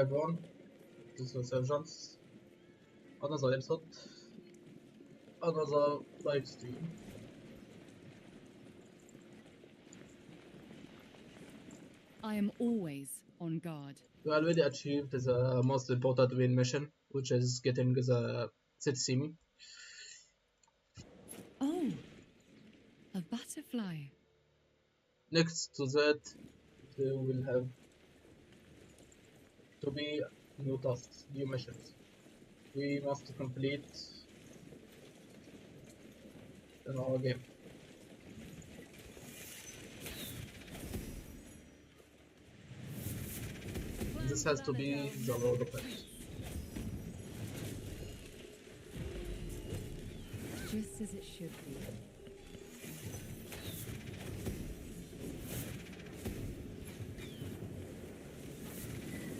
everyone, this is Sergeants. Another episode, another live stream. I am always on guard. We already achieved the most important win mission, which is getting the Setsimi. Oh, a butterfly. Next to that, we will have to be new tasks, new missions. We must complete in our game. This has to be the Lord of It. Just as it should be.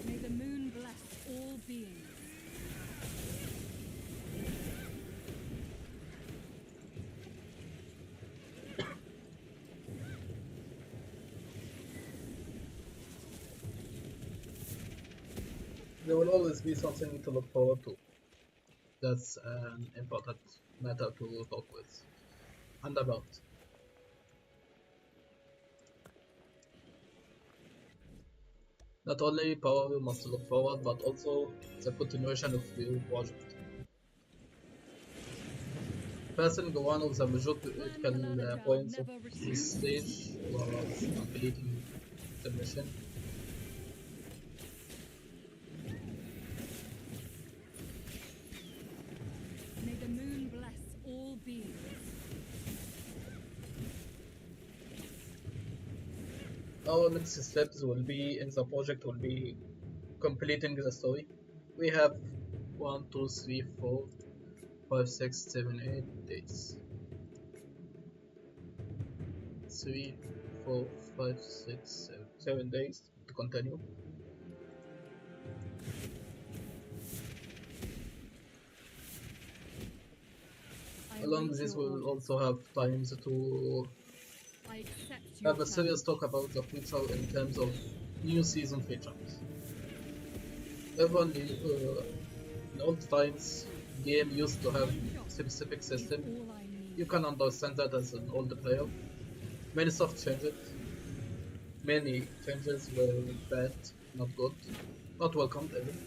May the moon bless all beings. There will always be something to look forward to. That's an important matter to talk with and about. Not only power we must look forward, but also the continuation of the project. Passing one of the major critical points of this stage was completing the mission. May the moon bless all beings. Our next steps will be in the project will be completing the story. We have 1, 2, 3, 4, 5, 6, 7, 8 days. 3, 4, 5, 6, 7 days to continue. Along this, we will also have times to have a serious talk about the future in terms of new season features. Everyone in old times, game used to have specific system. You can understand that as an old player. Many stuff changed. Many changes were bad, not good, not welcomed even.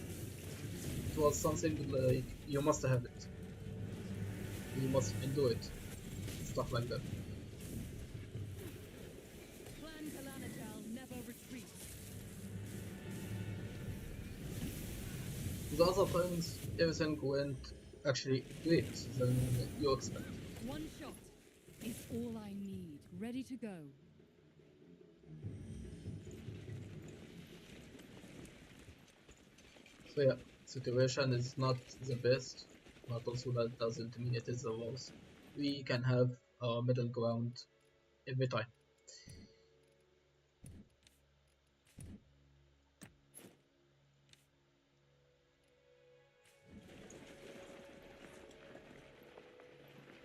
It was something like you must have it. You must endure it. Stuff like that. The other times, everything went actually great than you expect. One shot is all I need. Ready to go. So yeah, situation is not the best, but also that doesn't mean it is the worst. We can have our middle ground every time.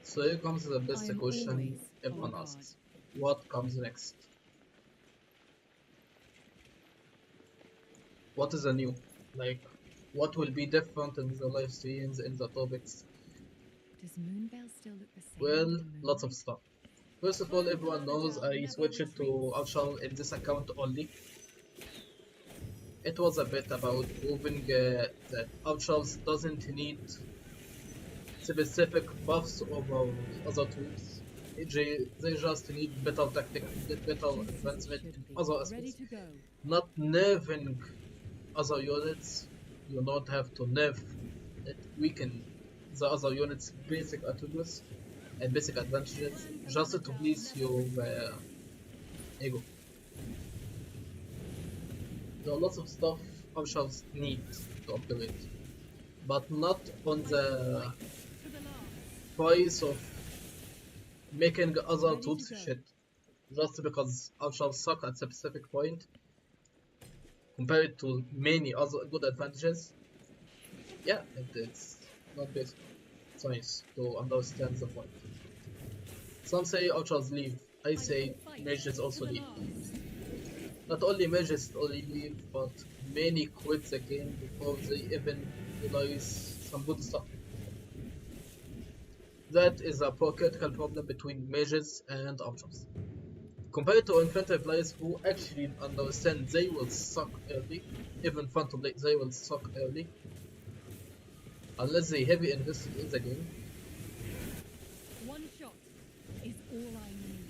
So here comes the best question everyone asks. What comes next? What is the new? Like, what will be different in the live streams, in the topics? Does Moonbell still look the same? Well, lots of stuff. First of all, everyone knows I switched to Archer in this account only. It was a bit about proving that Archers doesn't need specific buffs over other tools. They just need better tactics, better advancement in other aspects. Not nerfing other units. You don't have to nerf it. Weaken the other units' basic attributes and basic advantages just to please your ego. There are lots of stuff Archers need to upgrade, but not on the price of making other tools shit. Just because Archers suck at a specific point compared to many other good advantages. Yeah, it's not basic science to understand the point. Some say Archers leave, I say mages also leave. Not only mages only leave, but many quit the game before they even realize some good stuff. That is a critical problem between mages and archers. Compared to infantry players who actually understand they will suck early, even fun to play, they will suck early, unless they heavily invested in the game. One shot is all I need.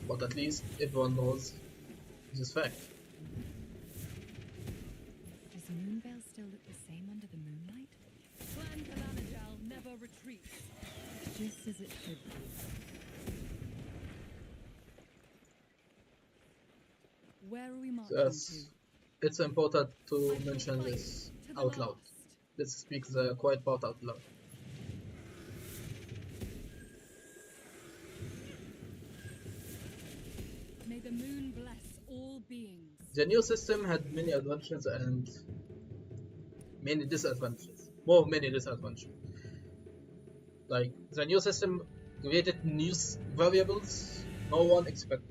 But at least everyone knows this fact. Does Moonveil still look the same under the moonlight? Clan Kalanajal never retreats. Just as it should be. Where are we marching Yes, it's important to to? I shall mention fight this to the out loud. last. Let's speak the quiet part out loud. May the moon bless all beings. The new system had many advantages and many disadvantages. Many disadvantages. Like, the new system created new variables no one expected.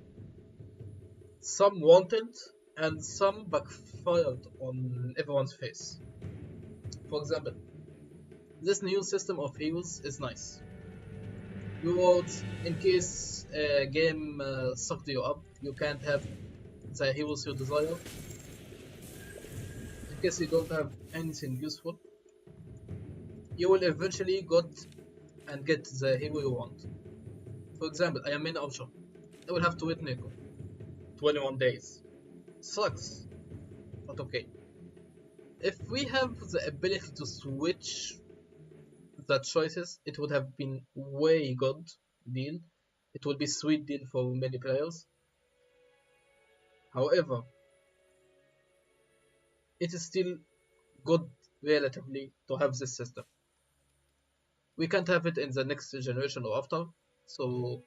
Some wanted, and some backfired on everyone's face. For example, this new system of heals is nice. Rewards, in case a game sucked you up, you can't have the heals you desire. In case you don't have anything useful, you will eventually get the hero you want. For example, I am in Archer. I will have to wait Neko. 21 days. Sucks, but okay. If we have the ability to switch the choices, it would have been way good deal. It would be sweet deal for many players. However, it is still good relatively to have this system. We can't have it in the next generation or after, so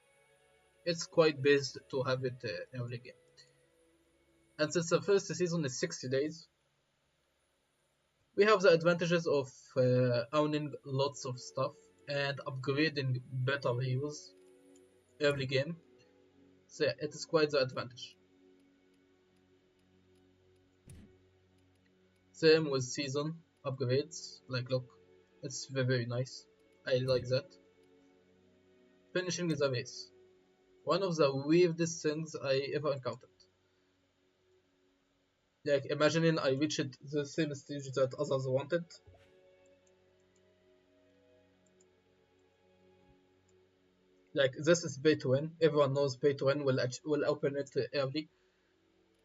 it's quite based to have it early game. And since the first season is 60 days, we have the advantages of owning lots of stuff and upgrading better heroes early game. So yeah, it is quite the advantage. Same with season upgrades. Like, look, it's very nice. I like that. Finishing the race. One of the weirdest things I ever encountered. Like, imagining I reached the same stage that others wanted. Like, this is pay to win. Everyone knows pay to win will open it early.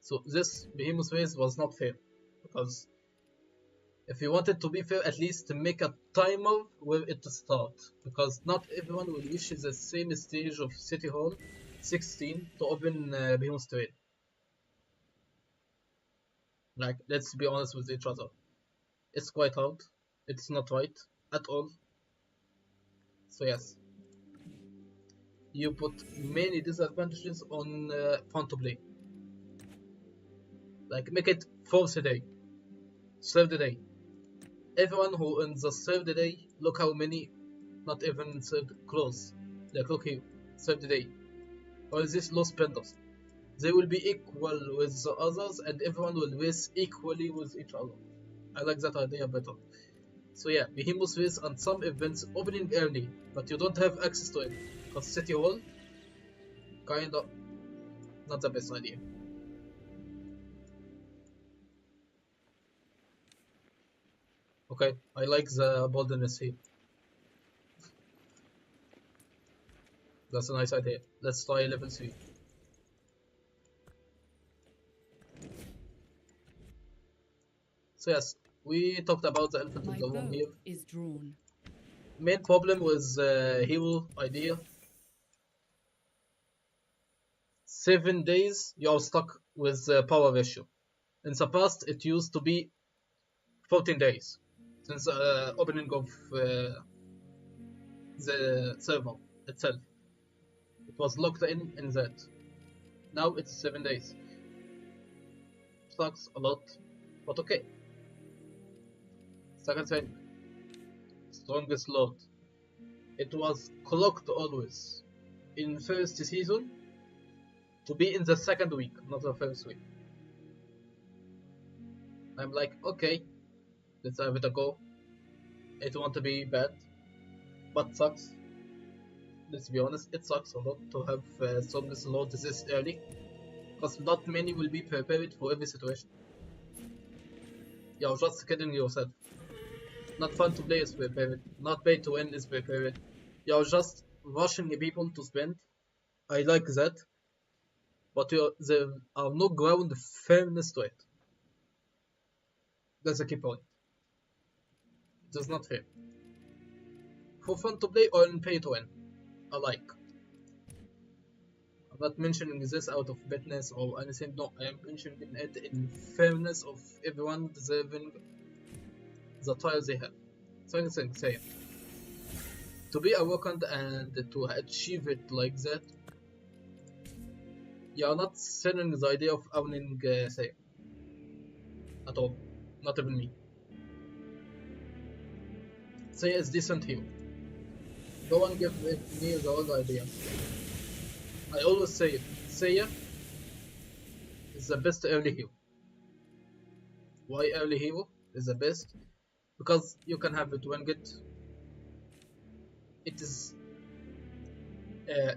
So this Behemoth race was not fair. Because if you want it to be fair, at least make a timer where it to start. Because not everyone will reach the same stage of City Hall 16 to open Behemoth Trail. Like, let's be honest with each other. It's quite hard. It's not right at all. So yes. You put many disadvantages on fun to play. Like, make it 4th day. 3rd day. Everyone who in the 3rd day, look how many not even 3rd close. Like, look here, 3rd day. All these low spenders. They will be equal with the others and everyone will race equally with each other. I like that idea better. So yeah, Behemoth race and some events opening early, but you don't have access to it. Because City Hall, kinda not the best idea. Okay, I like the boldness here. That's a nice idea. Let's try level 3. So yes, we talked about the elephant in My the room bow here. is drawn. Main problem with hero idea. 7 days you are stuck with the power ratio. In the past it used to be 14 days since the opening of the server itself. It was locked in that. Now it's 7 days. Sucks a lot, but okay. Second thing, strongest load. It was clocked always. In first season, to be in the second week, not the first week. I'm like, okay, let's have it a go. It won't be bad, but sucks. Let's be honest, it sucks a lot to have zombies load this early, because not many will be prepared for every situation. You're just kidding yourself. Not fun to play is prepared, not pay to win is prepared. You're just rushing people to spend. I like that, but there are no ground fairness to it. That's a key point. It is not fair. For fun to play or in pay to win, alike. I'm not mentioning this out of badness or anything, no, I am mentioning it in fairness of everyone deserving the tiles they have. So say to be awakened and to achieve it like that, you are not selling the idea of owning say at all, not even me. Say is decent here. No one give me the old idea. I always say it. Seiya is the best early hero. Why early hero is the best? Because you can have it when it is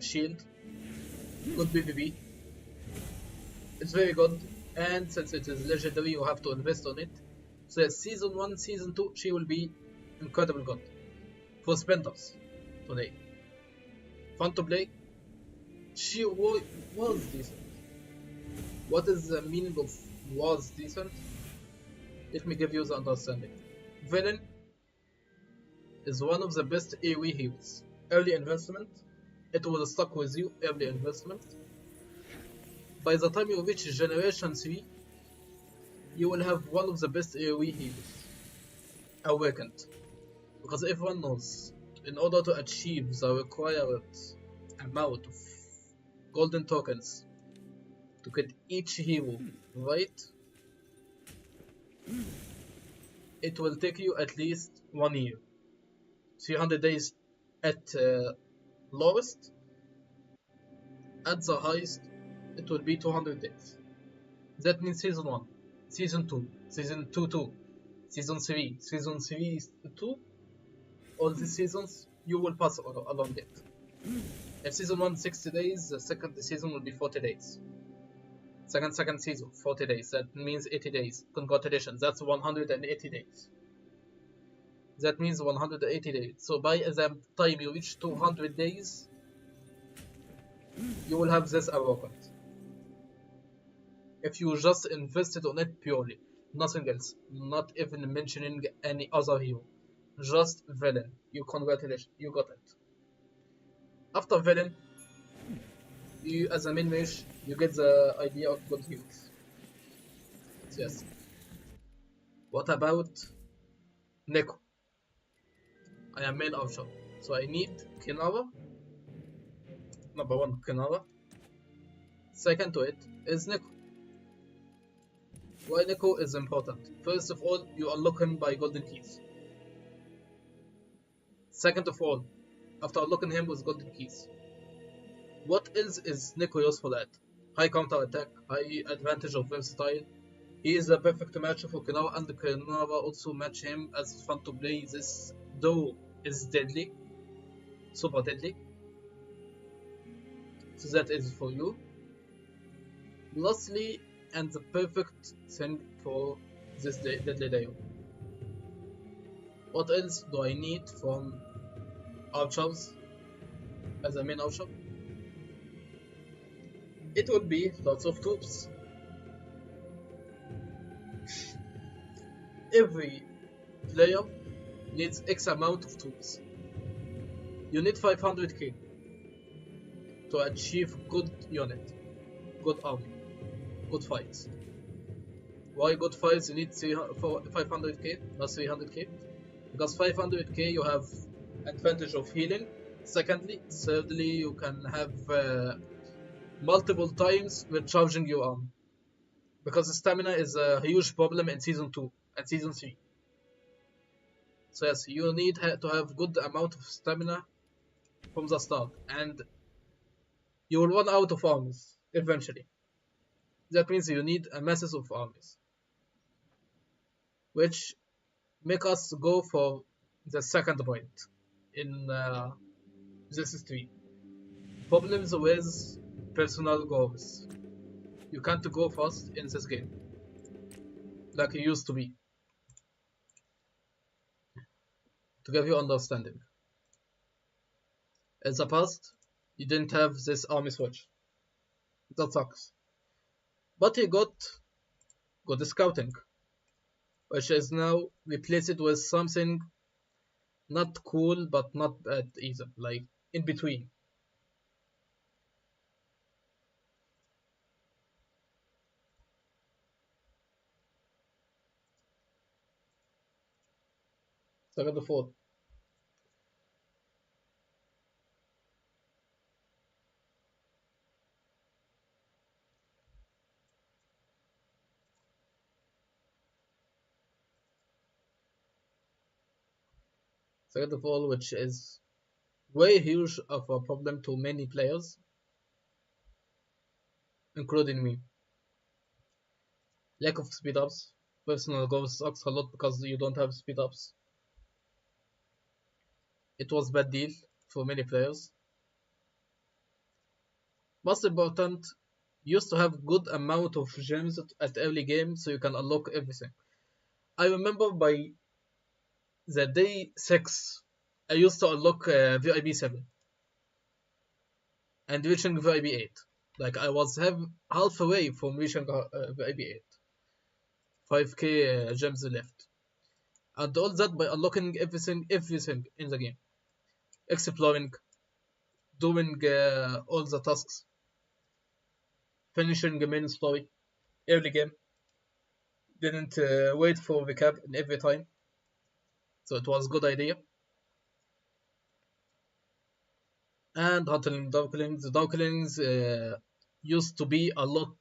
shield, good PvP. It's very good, and since it is legendary, you have to invest on it. So season 1, season 2, she will be incredible good for spenders today. Fun to play. She was decent. What is the meaning of was decent? Let me give you the understanding. Villain is one of the best AoE heroes. Early investment, it will stuck with you. Early investment. By the time you reach generation 3, you will have one of the best AoE heroes. Awakened. Because everyone knows, in order to achieve the required amount of golden tokens to get each hero right, it will take you at least 1 year. 300 days at lowest. At the highest, it will be 200 days. That means season 1, season 2, season 2, season 3, season 3 2. All these seasons, you will pass along it. If season 1 60 days, the second season will be 40 days. Second season 40 days. That means 80 days. Congratulations, that's 180 days. That means 180 days. So by the time you reach 200 days, you will have this awakened. If you just invested on it purely, nothing else, not even mentioning any other hero, just villain, you congratulations, you got it. After villain, you as a main mage, you get the idea of good heroes. So yes. What about Neko? I am main archer, so I need Kinara. Number 1, Kinara. Second to it is Neko. Why Neko is important? First of all, you unlock him by golden keys. Second of all, after unlocking him with golden keys, what else is Neko useful at? High counter attack, high advantage of versatile. He is a perfect match for Kinara, and Kinara also match him as fun to play. This duo is deadly, super deadly. So that is for you. Lastly, and the perfect thing for this deadly duo. What else do I need from archers as a main archer? It would be lots of troops. Every player needs X amount of troops. You need 500k to achieve good unit, good army, good fights. Why good fights? You need 500k, not 300k. Because 500k you have advantage of healing. Secondly, thirdly, you can have multiple times recharging your army. Because stamina is a huge problem in season 2 and season 3. So yes, you need to have good amount of stamina from the start, and you will run out of armies eventually. That means you need a masses of armies, which make us go for the second point in this stream. Problems with personal goals. You can't go fast in this game like you used to be. To give you understanding, in the past you didn't have this army switch. That sucks. But you got good scouting, which is now replaced with something not cool but not bad either, like in between. Second of all, which is way huge of a problem to many players, including me. Lack of speed ups. Personal goals sucks a lot because you don't have speed ups. It was bad deal for many players. Most important, you used to have good amount of gems at early game so you can unlock everything. I remember by the day 6, I used to unlock VIP 7 and reaching VIP 8. Like I was halfway from reaching VIP 8. 5k gems left. And all that by unlocking everything in the game. Exploring, doing all the tasks, finishing the main story, early game. Didn't wait for recap in every time. So it was a good idea. And hunting Darklings. The Darklings used to be a lot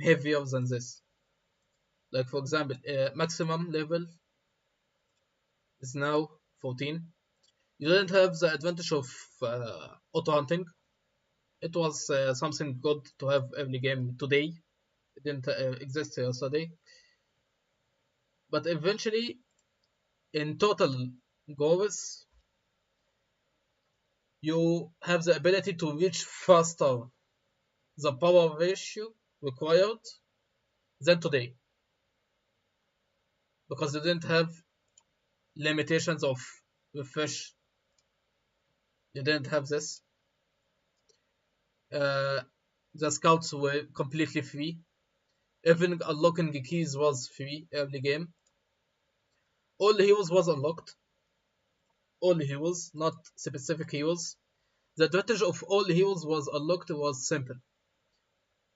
heavier than this. Like for example, maximum level is now 14. You didn't have the advantage of auto hunting. It was something good to have early game today. It didn't exist yesterday. But eventually, in total goals, you have the ability to reach faster the power ratio required than today. Because you didn't have limitations of refresh. You didn't have this. Uh, the scouts were completely free. Even unlocking the keys was free early game. All heroes was unlocked. All heroes, not specific heroes. The advantage of all heroes was unlocked was simple.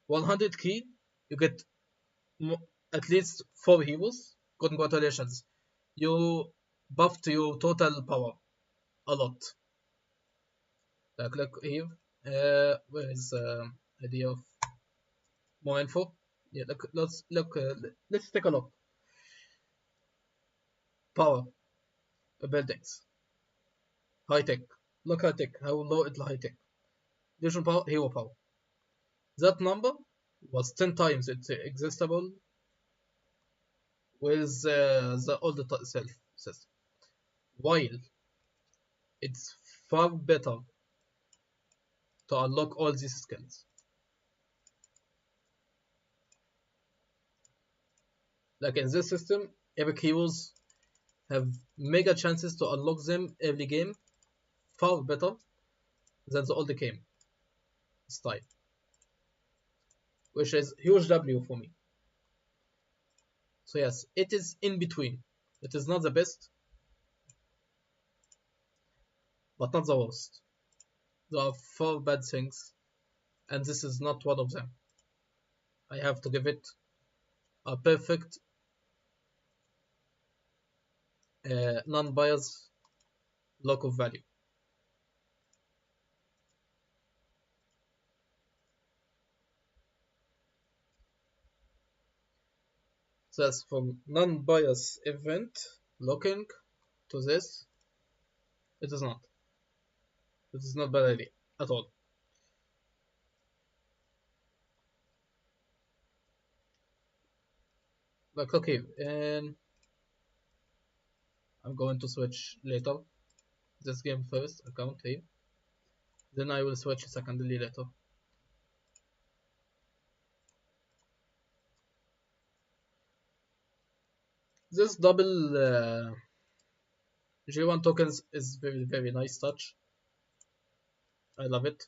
100 key, you get at least 4 heroes. Congratulations. You buffed your total power a lot. Click here. Where is idea of more info? Yeah, let's take a look. Power buildings, high tech. Look high tech. How low is high tech? Legion power, hero power. That number was 10 times its existable with the old self system. While it's far better to unlock all these skills. Like in this system, epic heroes have mega chances to unlock them every game far better than the old game style, which is huge W for me. So yes, it is in between. It is not the best, but not the worst. There are 4 bad things, and this is not one of them. I have to give it a perfect non-biased lock of value. So as from non-biased event looking to this, it is not. It is not bad idea at all. Like, okay, and I'm going to switch later. This game first, account here. Then I will switch secondly later. This double J1 tokens is very, very nice touch. I love it.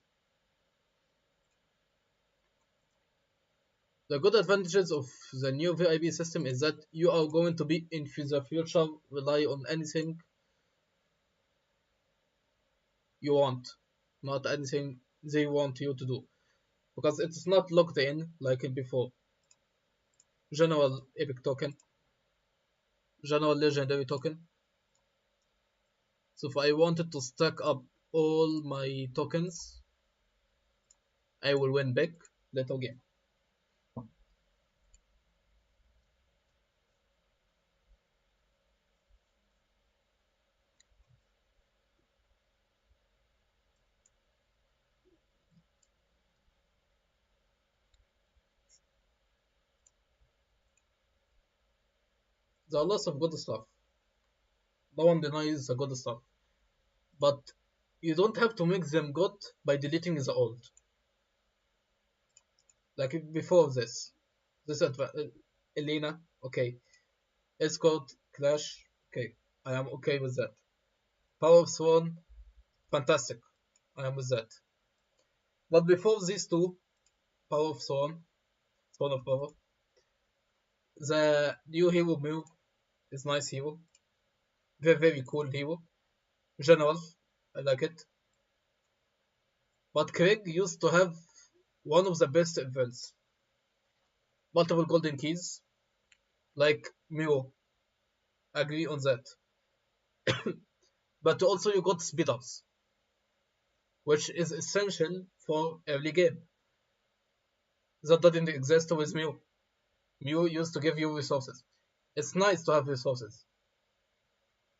The good advantages of the new VIP system is that you are going to be in the future rely on anything you want, not anything they want you to do. Because it's not locked in like before. General epic token, general legendary token. So if I wanted to stack up all my tokens, I will win big later game. There are lots of good stuff. No one denies the good stuff. But you don't have to make them good by deleting the old. Like before this. Elena, okay. Escort, Clash, okay. I am okay with that. Power of Sworn, fantastic. I am with that. But before these two, Power of Sworn, Sworn of Power, the new hero move is nice hero. Very, very cool hero. General, I like it. But Craig used to have one of the best events. Multiple golden keys, like Mio. Agree on that. But also you got speed ups, which is essential for early game. That didn't exist with Mew. Mew used to give you resources. It's nice to have resources,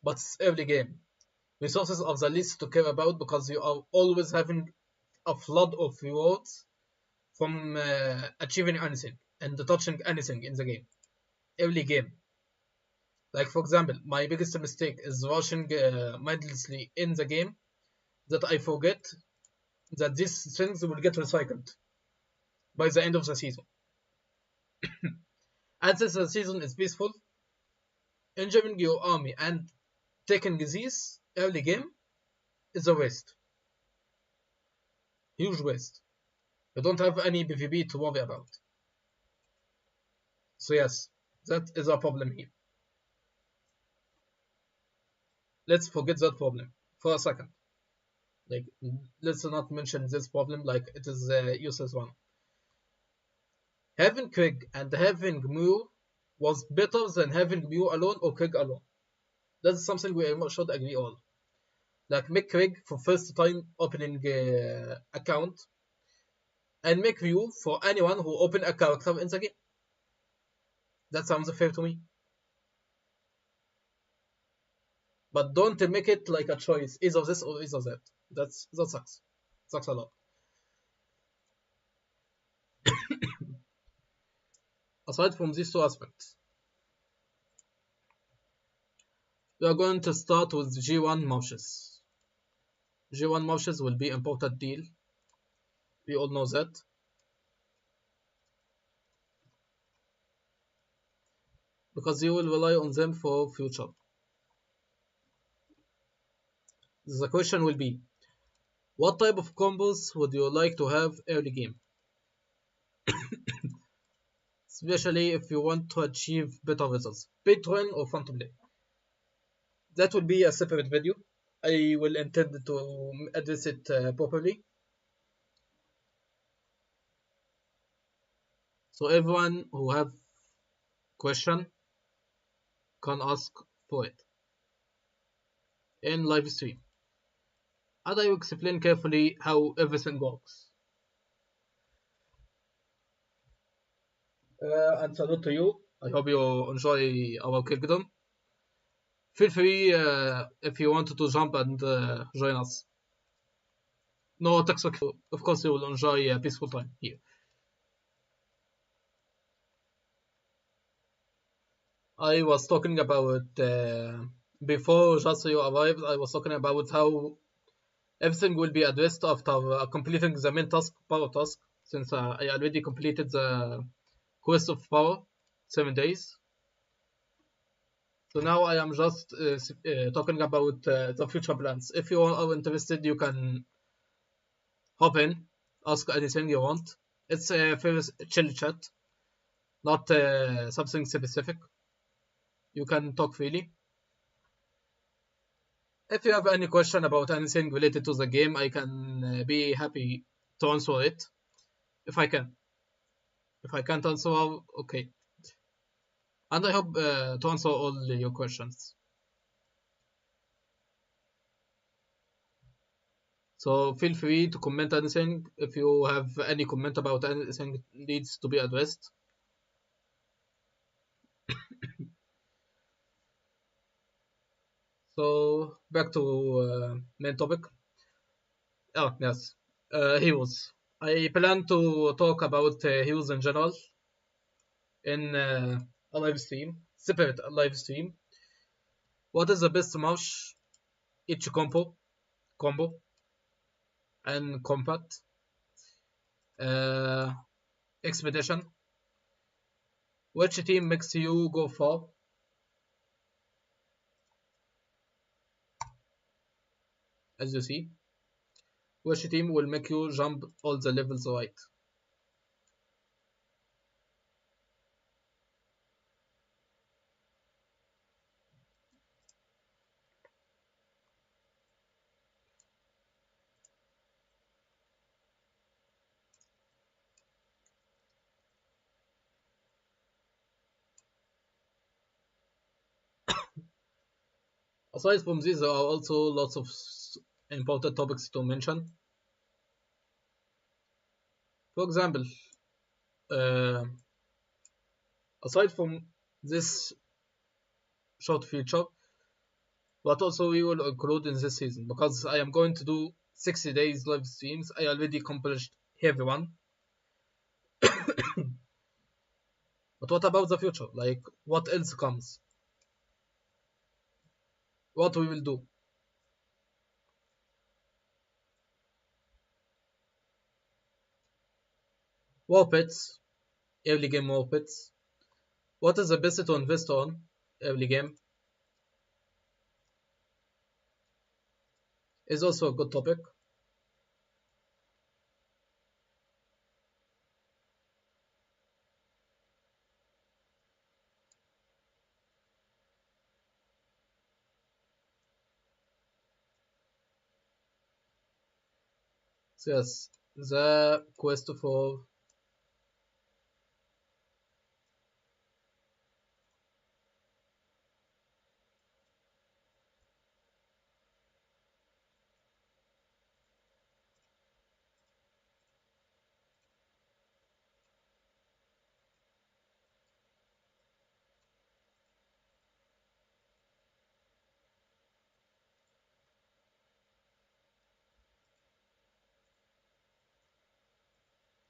but it's early game. Resources are the least to care about because you are always having a flood of rewards from achieving anything and touching anything in the game. Early game. Like for example, my biggest mistake is rushing mindlessly in the game that I forget that these things will get recycled by the end of the season. As the season is peaceful, injuring your army and taking these early game is a waste. Huge waste. You don't have any PvP to worry about. So yes, that is a problem here. Let's forget that problem for a second. Like, let's not mention this problem like it is a useless one. Having Krieg and having Mew was better than having Mew alone or Krieg alone. That's something we should agree on. Like make Krieg for first time opening account and make Mew for anyone who open a character in the game. That sounds fair to me. But don't make it like a choice, either this or either that. That sucks. Sucks a lot. Aside from these two aspects, we are going to start with G1 mages. G1 mages will be important deal. We all know that. Because you will rely on them for future. The question will be, what type of combos would you like to have early game? Especially if you want to achieve better results. Pay to win or fun to play. That will be a separate video. I will intend to address it properly. So everyone who have question can ask for it in live stream. And I will explain carefully how everything works. And salute to you. I hope you enjoy our kingdom. Feel free if you wanted to jump and join us. No, toxic. Of course, you will enjoy a peaceful time here. I was talking about before just you arrived. I was talking about how everything will be addressed after completing the main task, power task. Since I already completed the quest of power, 7 days. So now I am just talking about the future plans. If you are interested, you can hop in, ask anything you want. It's a very chill chat, not something specific. You can talk freely. If you have any question about anything related to the game, I can be happy to answer it if I can. If I can't answer, okay. And I hope to answer all your questions. So feel free to comment anything if you have any comment about anything needs to be addressed. So back to main topic. Oh yes, heroes. I plan to talk about heroes in general in a live stream, separate live stream. What is the best march each combo and combat uh, expedition? Which team makes you go far? As you see, which team will make you jump all the levels right? Aside from these, there are also lots of important topics to mention. For example, uh, aside from this short feature, what also we will include in this season, because I am going to do 60 days live streams. I already accomplished everyone. But what about the future? Like, what else comes? What we will do? War pits, early game war pits. What is the best to invest on early game is also a good topic. So yes, the quest for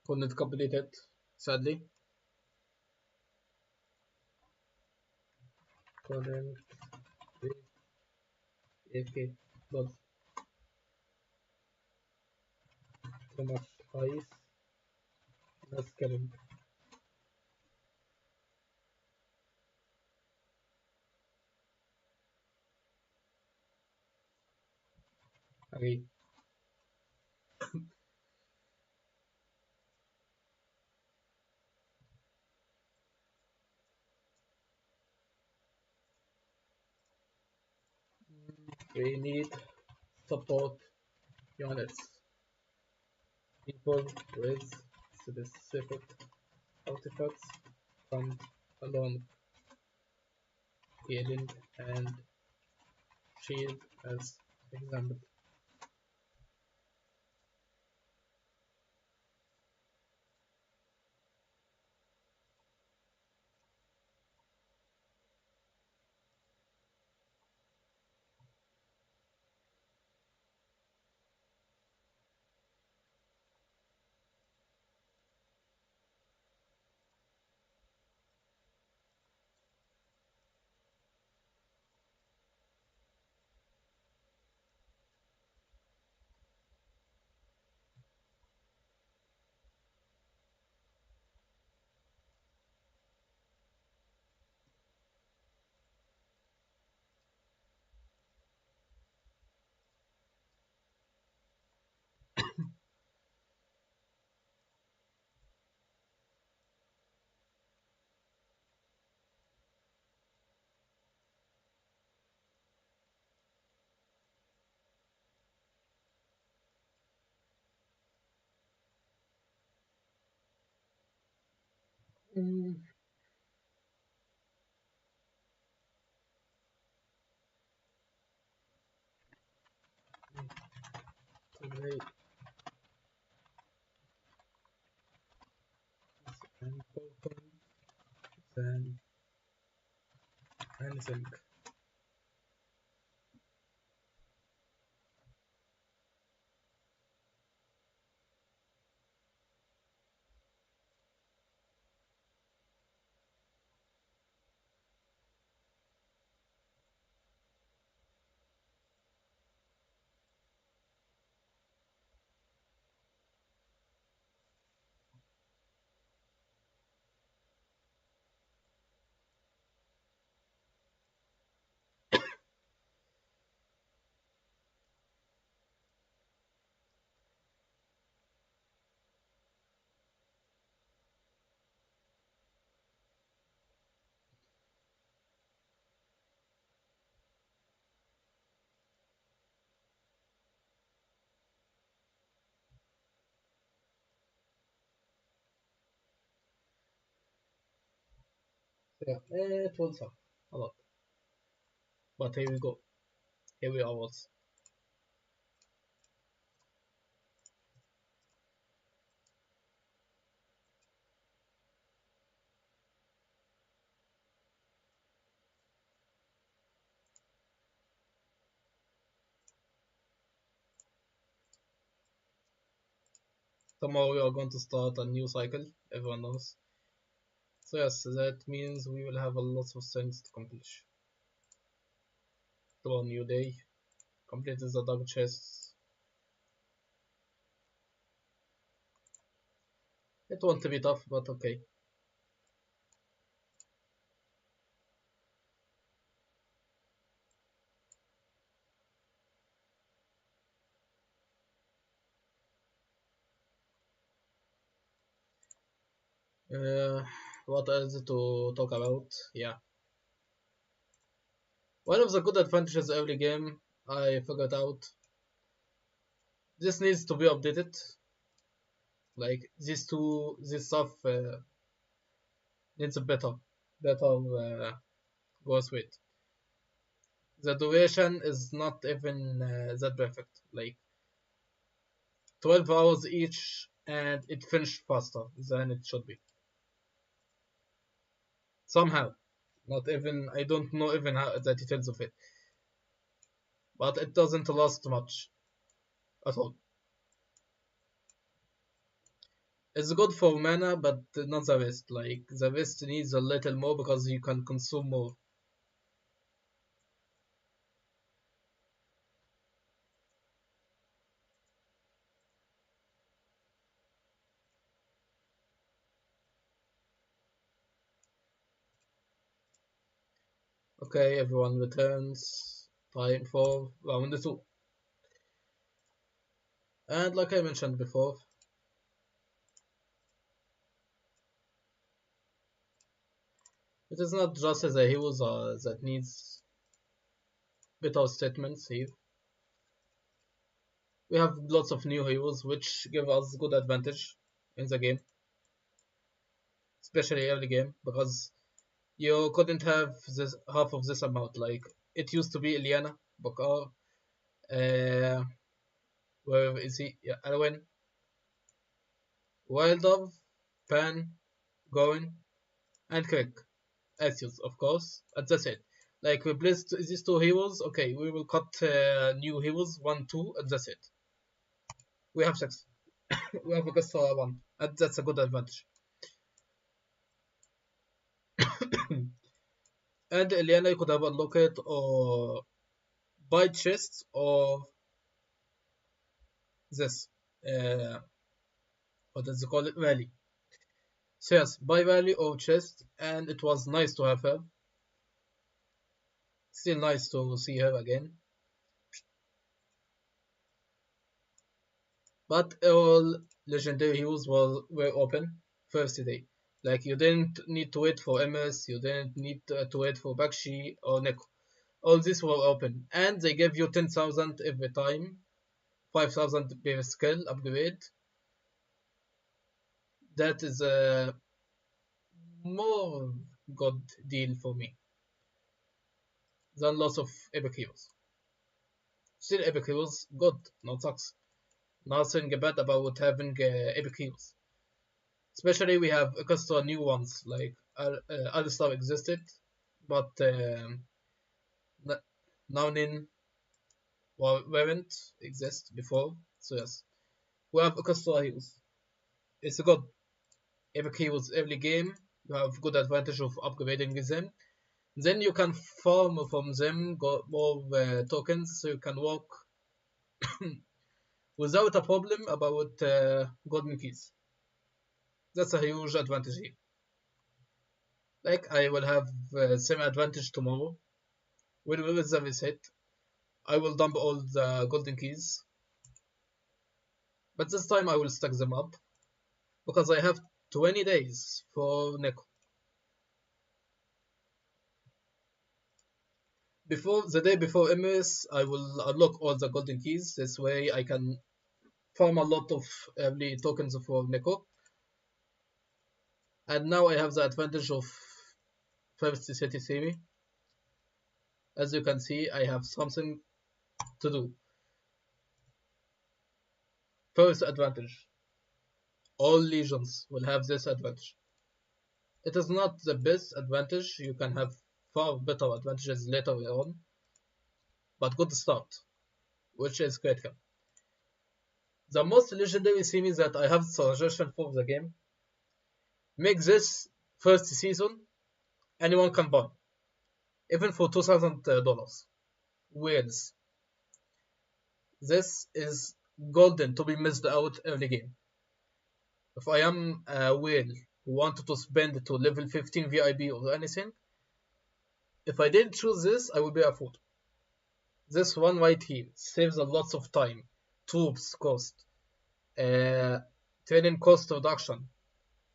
couldn't complete it, sadly. Couldn't be AFK. But too much ice. That's killing. Okay. We need support units. People with specific artifacts come along, healing and shield as example. Mm, okay, and open, then anything. So yeah, it will suck a lot. But here we go. Here we are. Tomorrow we are going to start a new cycle, everyone knows. So yes, that means we will have a lot of things to accomplish. To a new day, complete the dark chests. It won't be tough, but okay. Uh, what else to talk about? Yeah. One of the good advantages early game I figured out. This needs to be updated. Like this stuff needs a better growth rate. The duration is not even that perfect. Like 12 hours each, and it finished faster than it should be. Somehow, not even I don't know even how the details of it, but it doesn't last much at all. It's good for mana, but not the best. Like the best needs a little more because you can consume more. Okay, everyone returns. Time for round two. And like I mentioned before, it is not just the heroes that needs better statements here. We have lots of new heroes which give us good advantage in the game, especially early game, because you couldn't have this half of this amount. Like it used to be Ilyana, Bakar, uh, where is he? Yeah, Alwyn, Wild Dove, Pan, Goin, and Craig. Axios, of course, and that's it. Like we placed these two heroes. Okay, we will cut new heroes 1, 2, and that's it. We have 6. We have a Augusta 1, and that's a good advantage. And Eliana, you could have unlocked or buy chests of this. Uh, what does it call it? Valley. So yes, buy value or chest, and it was nice to have her. Still nice to see her again. But all legendary heroes were open first day. Like you didn't need to wait for MS, you didn't need to wait for Bakshi or Neko. All these were open, and they gave you 10,000 every time, 5,000 per skill upgrade. That is more good deal for me than lots of epic heroes. Still, epic heroes good, not sucks. Nothing bad about having epic heroes. Especially we have extra new ones like Alistar existed, but Naunin weren't exist before. So yes, we have extra heroes. It's a good epic heroes early game. You have good advantage of upgrading them. Then you can farm from them, got more tokens, so you can walk without a problem about golden keys. That's a huge advantage here. Like I will have same advantage tomorrow. When we with the reset, I will dump all the golden keys. But this time I will stack them up because I have 20 days for Neko. Before the day before MS, I will unlock all the golden keys. This way I can farm a lot of early tokens for Neko. And now I have the advantage of first city theory. As you can see, I have something to do. First advantage. All legions will have this advantage. It is not the best advantage. You can have far better advantages later on. But good start, which is critical. The most legendary theme that I have suggestion for the game. Make this first season anyone can buy. Even for $2,000. Whales. This is golden to be missed out early game. If I am a whale who wanted to spend to level 15 VIP or anything, if I didn't choose this, I would be a fool. This one right here saves a lot of time, troops cost, training cost reduction.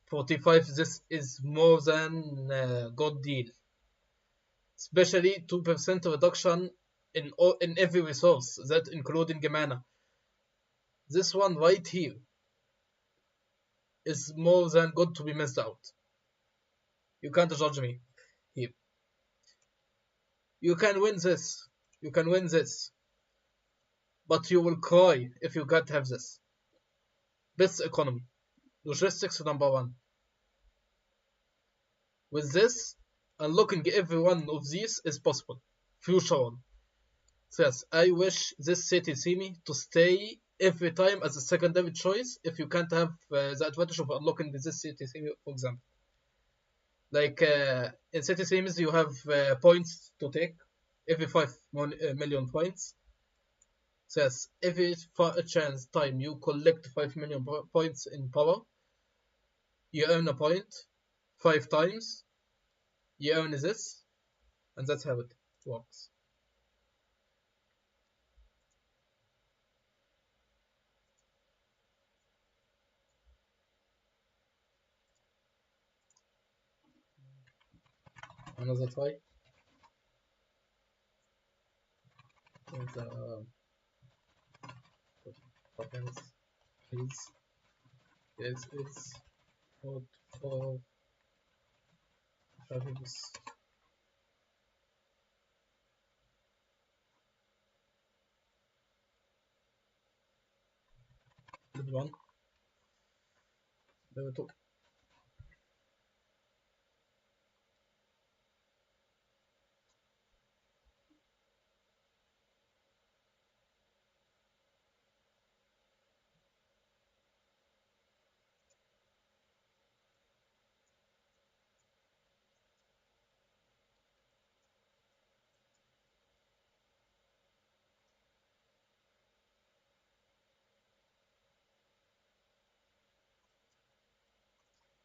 45, this is more than a good deal. Especially 2% reduction in every resource, that including mana. This one right here is more than good to be missed out. You can't judge me here. You can win this. You can win this. But you will cry if you can't have this. Best economy. Logistics number 1. With this, unlocking every one of these is possible. Future one. So yes, I wish this city semi to stay every time as a secondary choice if you can't have the advantage of unlocking this city semi, for example. Like in city semis, you have points to take every 5 million points. So yes, every chance time you collect 5 million points in power, you earn a point 5 times. You earn this, and that's how it works. Another try. And tokens is code for travels. Level 1. Level 2.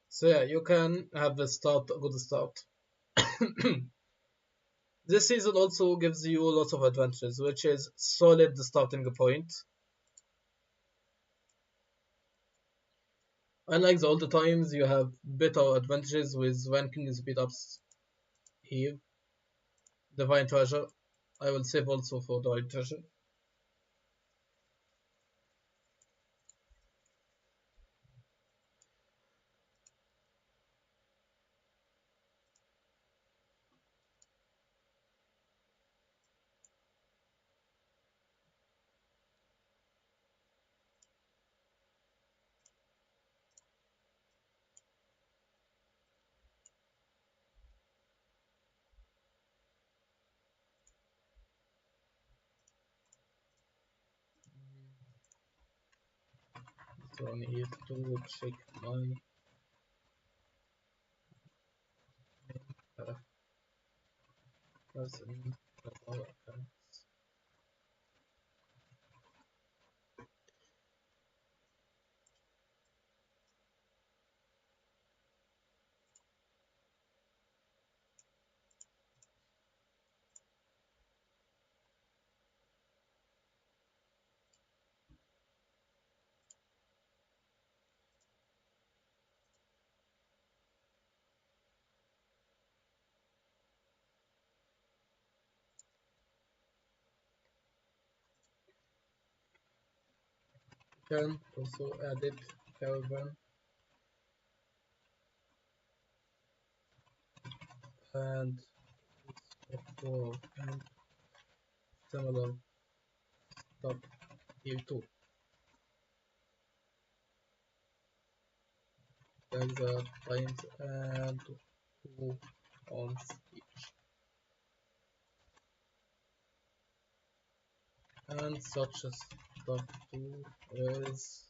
So yeah, you can have a good start. This season also gives you lots of advantages, which is solid starting point. Unlike the older times, you have better advantages with ranking speed ups here. Divine Treasure. I will save also for Divine Treasure. So I need to check my characters in the power accounts. Can also edit caravan and for and similar stuff here too. Like the times and who owns each. And such a stuff too is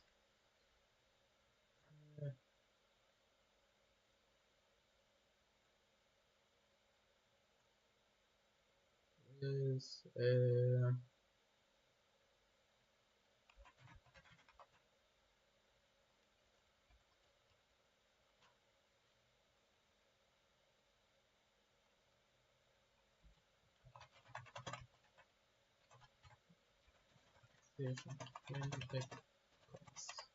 station in tech costs.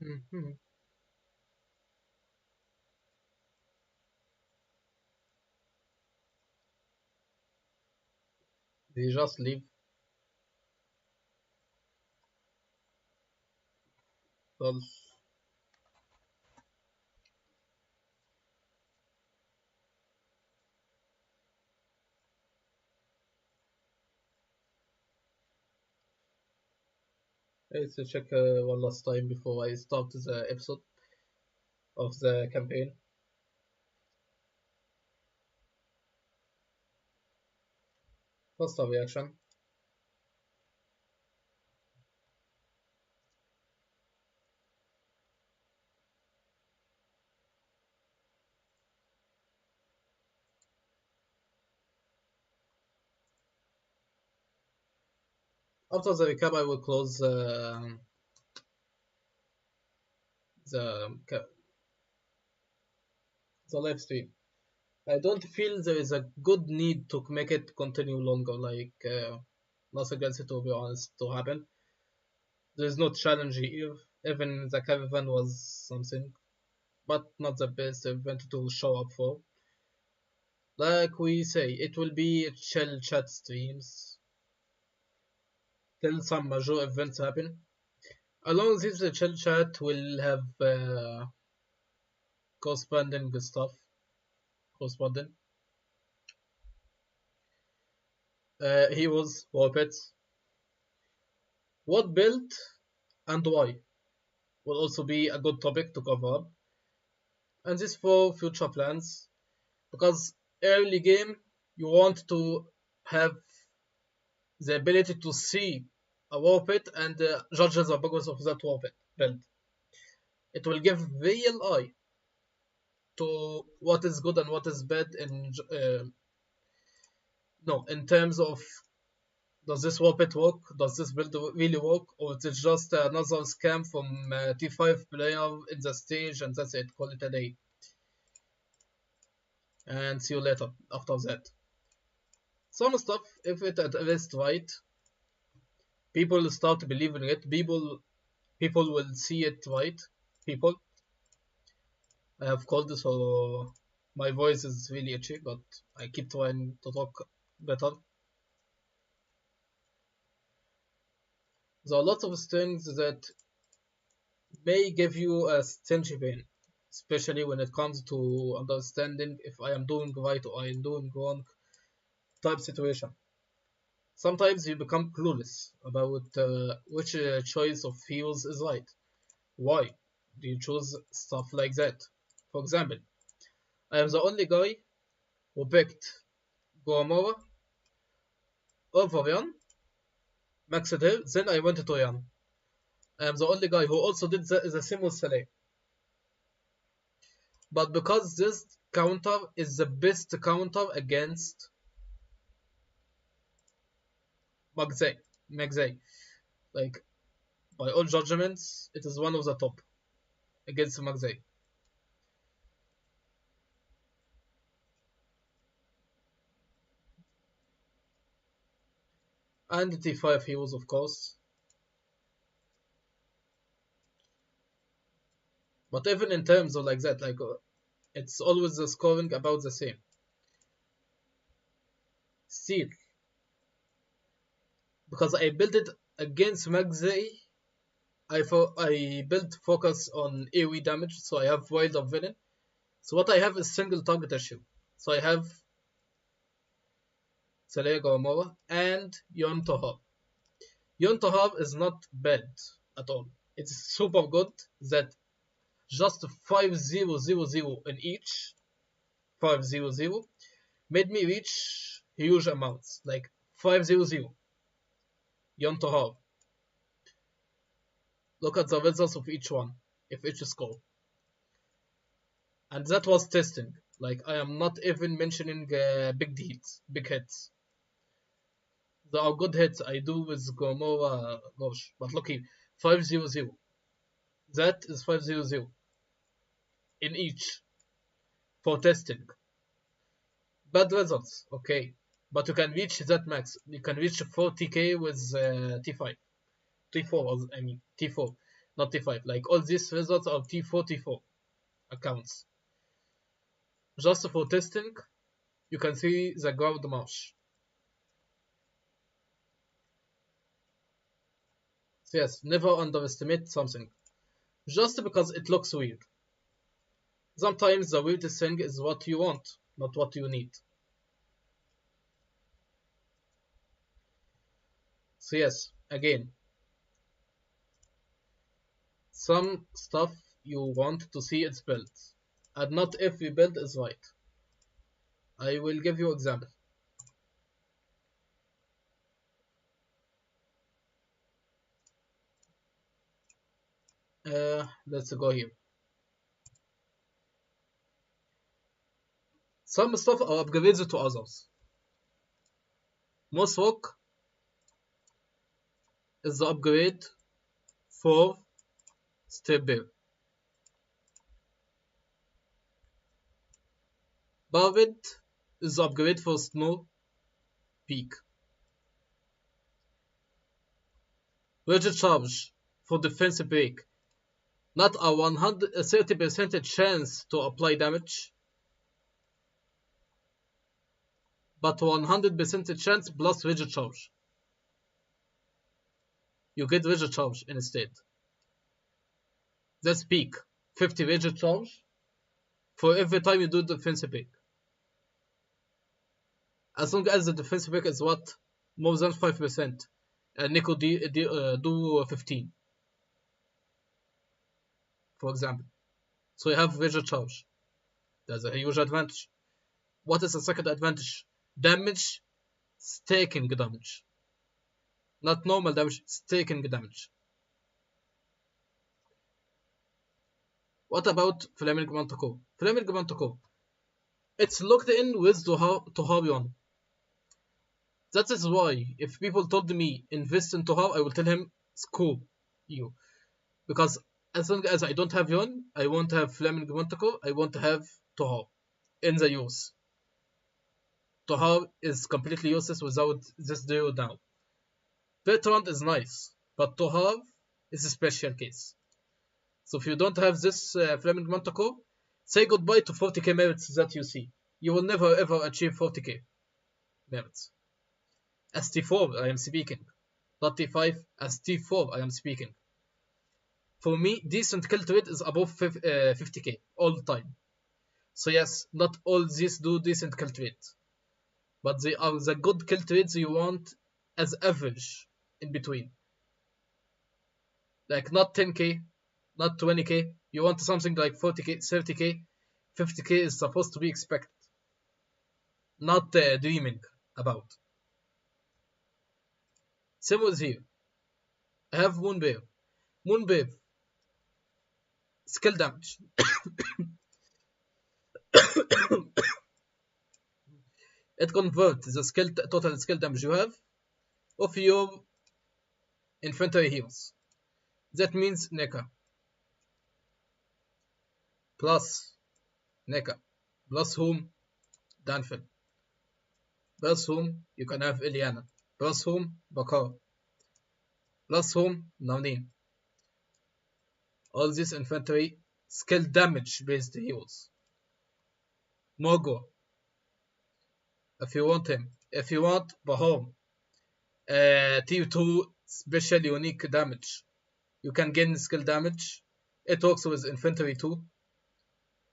Mhm. They just leave. Well, let's check one last time before I start the episode of the campaign. First reaction. After the recap, I will close the the live stream. I don't feel there is a good need to make it continue longer. Like nothing else, to be honest, to happen. There is no challenge here. Even the caravan was something, but not the best event to show up for. Like we say, it will be chill chat streams till some major events happen. Along this, the chill chat will have corresponding stuff. Corresponding. Heroes, puppets, what build and why will also be a good topic to cover up. And this for future plans, because early game you want to have the ability to see a warpit and judge the progress of that warpit build. It will give real eye to what is good and what is bad in no in terms of, does this warpit work? Does this build really work? Or is it just another scam from T5 player in the stage and that's it, call it a day. And see you later after that. Some stuff, if it addressed right, people start believing it. People will see it right. People. I have called this, so my voice is really itchy, but I keep trying to talk better. There are lots of things that may give you a stingy pain, especially when it comes to understanding if I am doing right or I am doing wrong type situation. Sometimes you become clueless about which choice of heals is right. Why do you choose stuff like that? For example, I am the only guy who picked Goromora over Yan, maxed Hill, then I went to Yan. I am the only guy who also did the same with Saleh. But because this counter is the best counter against Magzai, like by all judgments, it is one of the top against Magzai. And T5 heroes, of course. But even in terms of like that, like it's always the scoring about the same. Still, because I built it against Magzai, I built focus on AoE damage, so I have Wild of Villain. So what I have is single target issue. So I have Saleh Gawamowa and Yon Tohab. Yon Tohab is not bad at all. It's super good that just 5,000 in each 5,000 made me reach huge amounts, like 5,000 Yon Tohab. Look at the results of each one, if each score. And that was testing. Like I am not even mentioning big hits. There are good hits I do with Gomorrah, gosh, but look here, 500. That is 500 in each for testing. Bad results, okay, but you can reach that max. You can reach 40k with T5, T4. I mean T4. not T5. Like all these results are T4, T4 accounts. Just for testing, you can see the ground march. So yes, never underestimate something. Just because it looks weird. Sometimes the weirdest thing is what you want, not what you need. So yes, again, some stuff you want to see its build, and not every build is right. I will give you example. Let's go here. Some stuff are upgraded to others. Most rock is the upgrade for step bear. Barbed is the upgrade for snow peak. Rigid charge for defensive break. Not a 130% chance to apply damage, but 100% chance plus rigid charge. You get rigid charge instead. That's peak. 50 rigid charge for every time you do defensive break. As long as the defensive break is what? More than 5%. And Nico do 15. For example. So you have rigid charge. That's a huge advantage. What is the second advantage? Damage, staking damage. Not normal damage, staking damage. What about Flaming Manticore? Flaming Manticore. It's locked in with Tohabion. That is why, if people told me invest in Tohab, I will tell him screw you. Because as long as I don't have Yon, I won't have Flaming Manticore, I won't have Tohab in the use. Tohab is completely useless without this duo now. Bertrand is nice, but Tohab is a special case. So if you don't have this Flaming Manticore, say goodbye to 40k merits that you see. You will never ever achieve 40k merits. As T4 I am speaking, not T5, as T4 I am speaking. For me, decent kill rate is above 50k all the time. So yes, not all these do decent kill rate, but they are the good kill rates you want as average in between. Like not 10k, not 20k, you want something like 40k, 30k, 50k is supposed to be expected. Not dreaming about. Same with here. I have Moonbear. Moonbear. Skill damage. It converts the total skill damage you have of your infantry heroes. That means Neka. Plus Neka. Plus whom? Danfin. Plus whom? You can have Iliana. Plus whom? Bakar. Plus whom? Navneen. All this infantry skill damage based heroes. Mogo. If you want him. If you want Bahom. Tier 2 special unique damage. You can gain skill damage. It works with infantry too.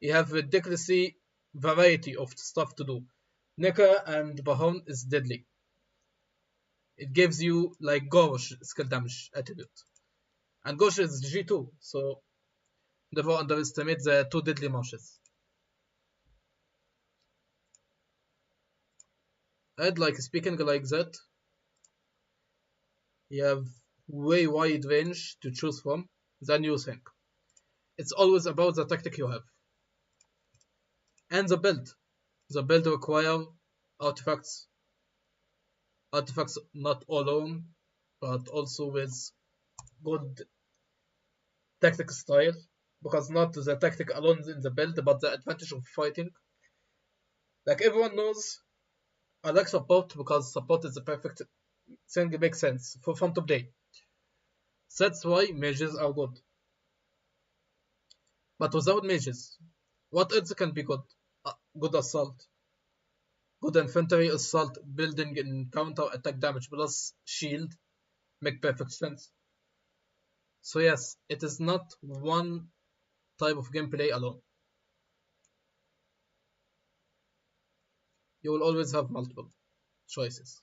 You have ridiculously variety of stuff to do. Neka and Bahom is deadly. It gives you like Gauche skill damage attribute. And Gauche is G2, so never underestimate the two deadly marches. I'd like speaking like that. You have way wide range to choose from than you think. It's always about the tactic you have. And the build. The build requires artifacts. Artifacts not alone, but also with good tactic style. Because not the tactic alone in the build, but the advantage of fighting. Like everyone knows, I like support because support is the perfect thing, makes sense for from top day. That's why mages are good. But without mages, what else can be good? Good assault. Good infantry assault building in counter attack damage plus shield make perfect sense. So yes, it is not one type of gameplay alone. You will always have multiple choices.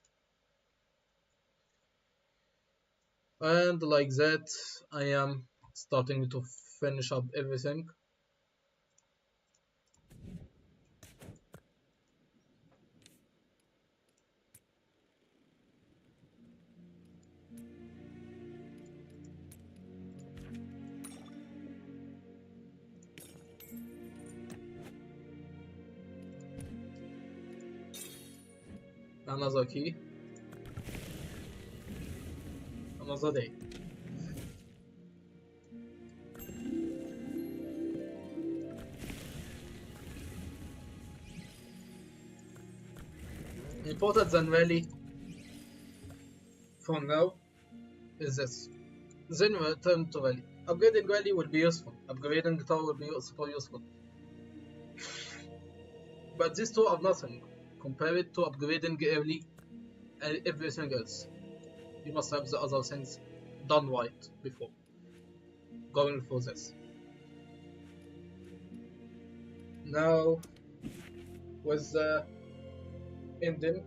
And like that, I am starting to finish up everything. Another key. Another day. Important than rally for now is this. Then we return to rally. Upgrading rally will be useful. Upgrading tower will be super useful. But these two are nothing compared to upgrading early and everything else. You must have the other things done right before going for this. Now, with the ending,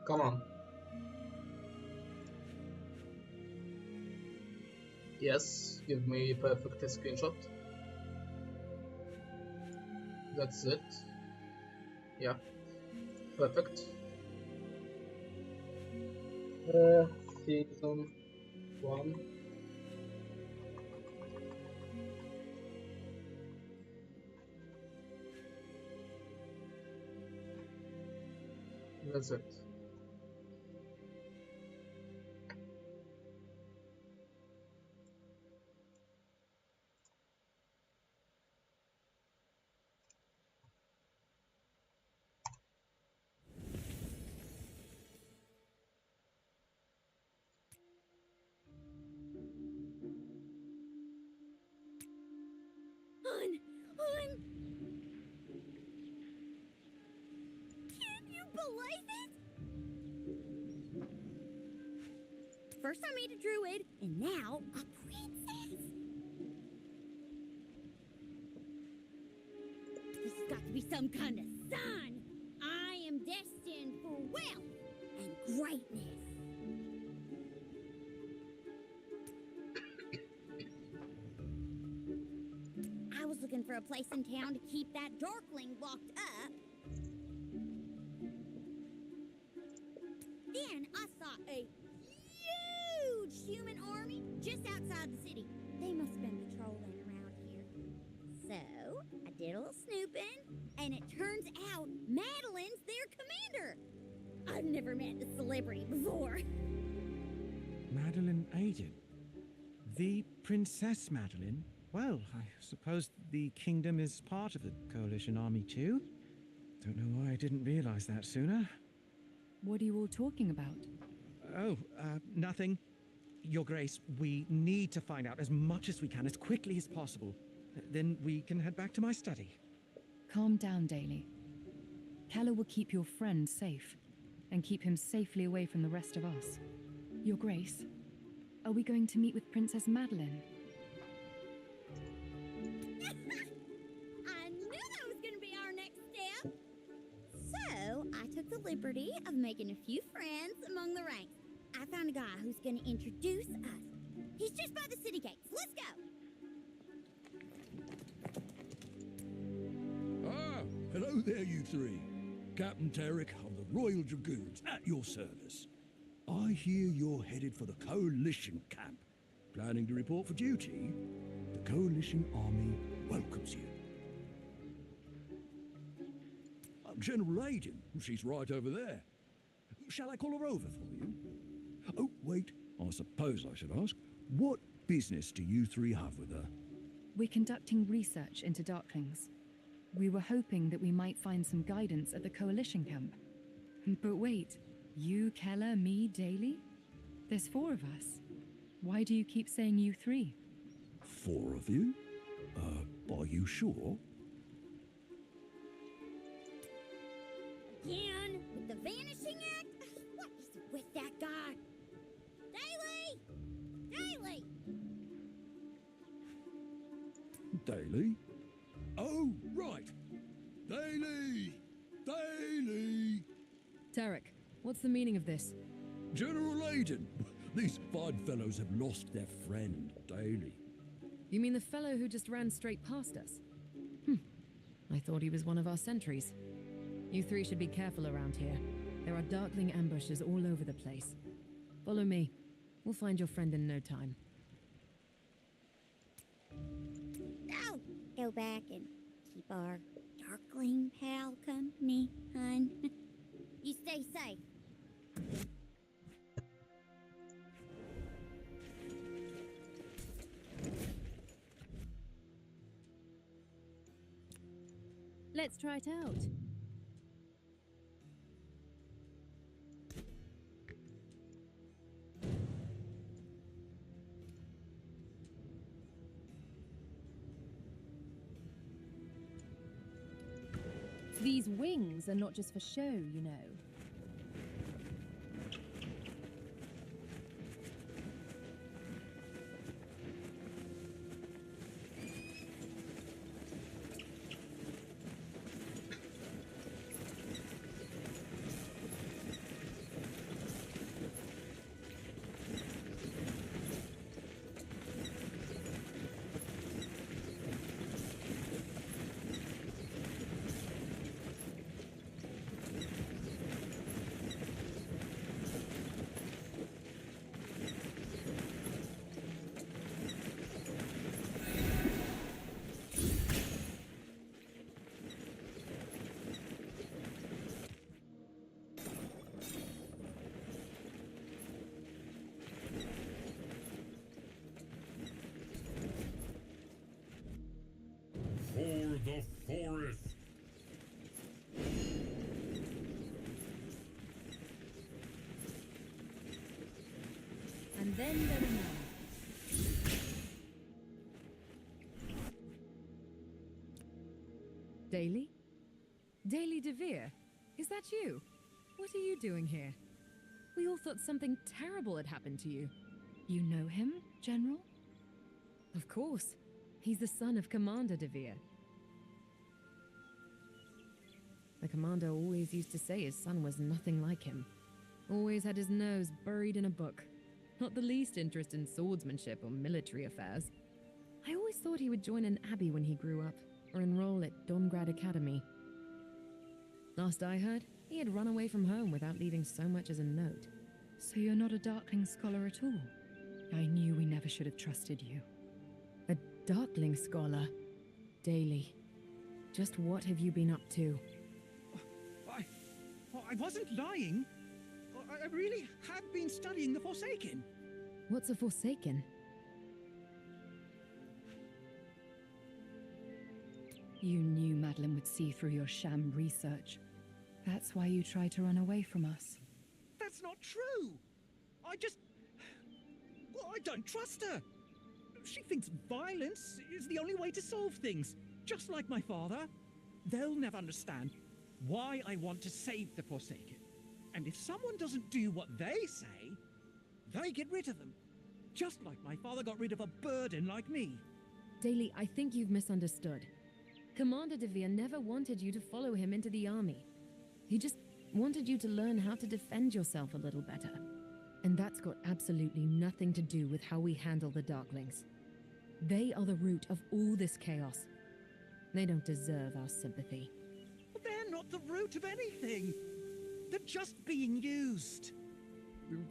come on. Yes, give me perfect screenshot. That's it. Yeah, perfect. Season 1. That's it. Can you believe it? First I made a druid, and now a princess. This has got to be some kind of sign. I am destined for wealth and greatness. I was looking for a place in town to keep that darkling locked up. Then I saw a huge human army just outside the city. They must have been patrolling around here. So I did a little snooping, and it turns out Madeline's their commander. I've never met a celebrity before. Madeline Aiden? The Princess Madeline? Well, I suppose the kingdom is part of the coalition army too. Don't know why I didn't realize that sooner. What are you all talking about? Oh, nothing. Your Grace, we need to find out as much as we can as quickly as possible. Then we can head back to my study. Calm down, Daly. Keller will keep your friend safe, and keep him safely away from the rest of us. Your Grace, are we going to meet with Princess Madeline? I knew that was going to be our next step. So I took the liberty of making a few friends among the ranks. I found a guy who's going to introduce us. He's just by the city gates. Let's go. Ah, hello there, you three. Captain Tarek of the Royal Dragoons, at your service. I hear you're headed for the Coalition camp. Planning to report for duty? The Coalition Army welcomes you. General Aiden, she's right over there. Shall I call her over for you? Oh, wait, I suppose I should ask, what business do you three have with her? We're conducting research into Darklings. We were hoping that we might find some guidance at the Coalition camp. But wait, you, Keller, me, Daly? There's 4 of us. Why do you keep saying you 3? 4 of you? Are you sure? Again, with the vanishing act? What is with that guy? Daly! Daly! Daly? Oh, right. Daly! Daly! Tarek, what's the meaning of this? General Aiden! These fine fellows have lost their friend, Daly. You mean the fellow who just ran straight past us? I thought he was one of our sentries. You 3 should be careful around here. There are Darkling ambushes all over the place. Follow me. We'll find your friend in no time. No! Go back and keep our Darkling pal company, hun. You stay safe. Let's try it out. These wings are not just for show, you know. For the forest! And then there were none. Daly? Daly DeVere? Is that you? What are you doing here? We all thought something terrible had happened to you. You know him, General? Of course. He's the son of Commander DeVere. The commander always used to say his son was nothing like him. Always had his nose buried in a book. Not the least interest in swordsmanship or military affairs. I always thought he would join an abbey when he grew up, or enroll at Domgrad Academy. Last I heard, he had run away from home without leaving so much as a note. So you're not a Darkling scholar at all? I knew we never should have trusted you. A Darkling scholar? Daly, just what have you been up to? I wasn't lying. I really have been studying the Forsaken. What's a Forsaken? You knew Madeline would see through your sham research. That's why you tried to run away from us. That's not true. I don't trust her. She thinks violence is the only way to solve things, just like my father. They'll never understand why I want to save the Forsaken. And if someone doesn't do what they say, they get rid of them. Just like my father got rid of a burden like me. Daly, I think you've misunderstood. Commander DeVere never wanted you to follow him into the army. He just wanted you to learn how to defend yourself a little better. And that's got absolutely nothing to do with how we handle the Darklings. They are the root of all this chaos. They don't deserve our sympathy. They're not the root of anything. They're just being used.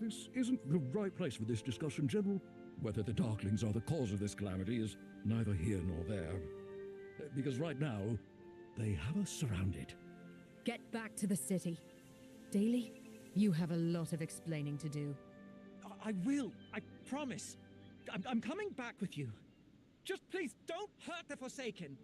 This isn't the right place for this discussion, General. Whether the Darklings are the cause of this calamity is neither here nor there. Because right now, they have us surrounded. Get back to the city. Daly, you have a lot of explaining to do. I will. I promise. I'm coming back with you. Just please don't hurt the Forsaken.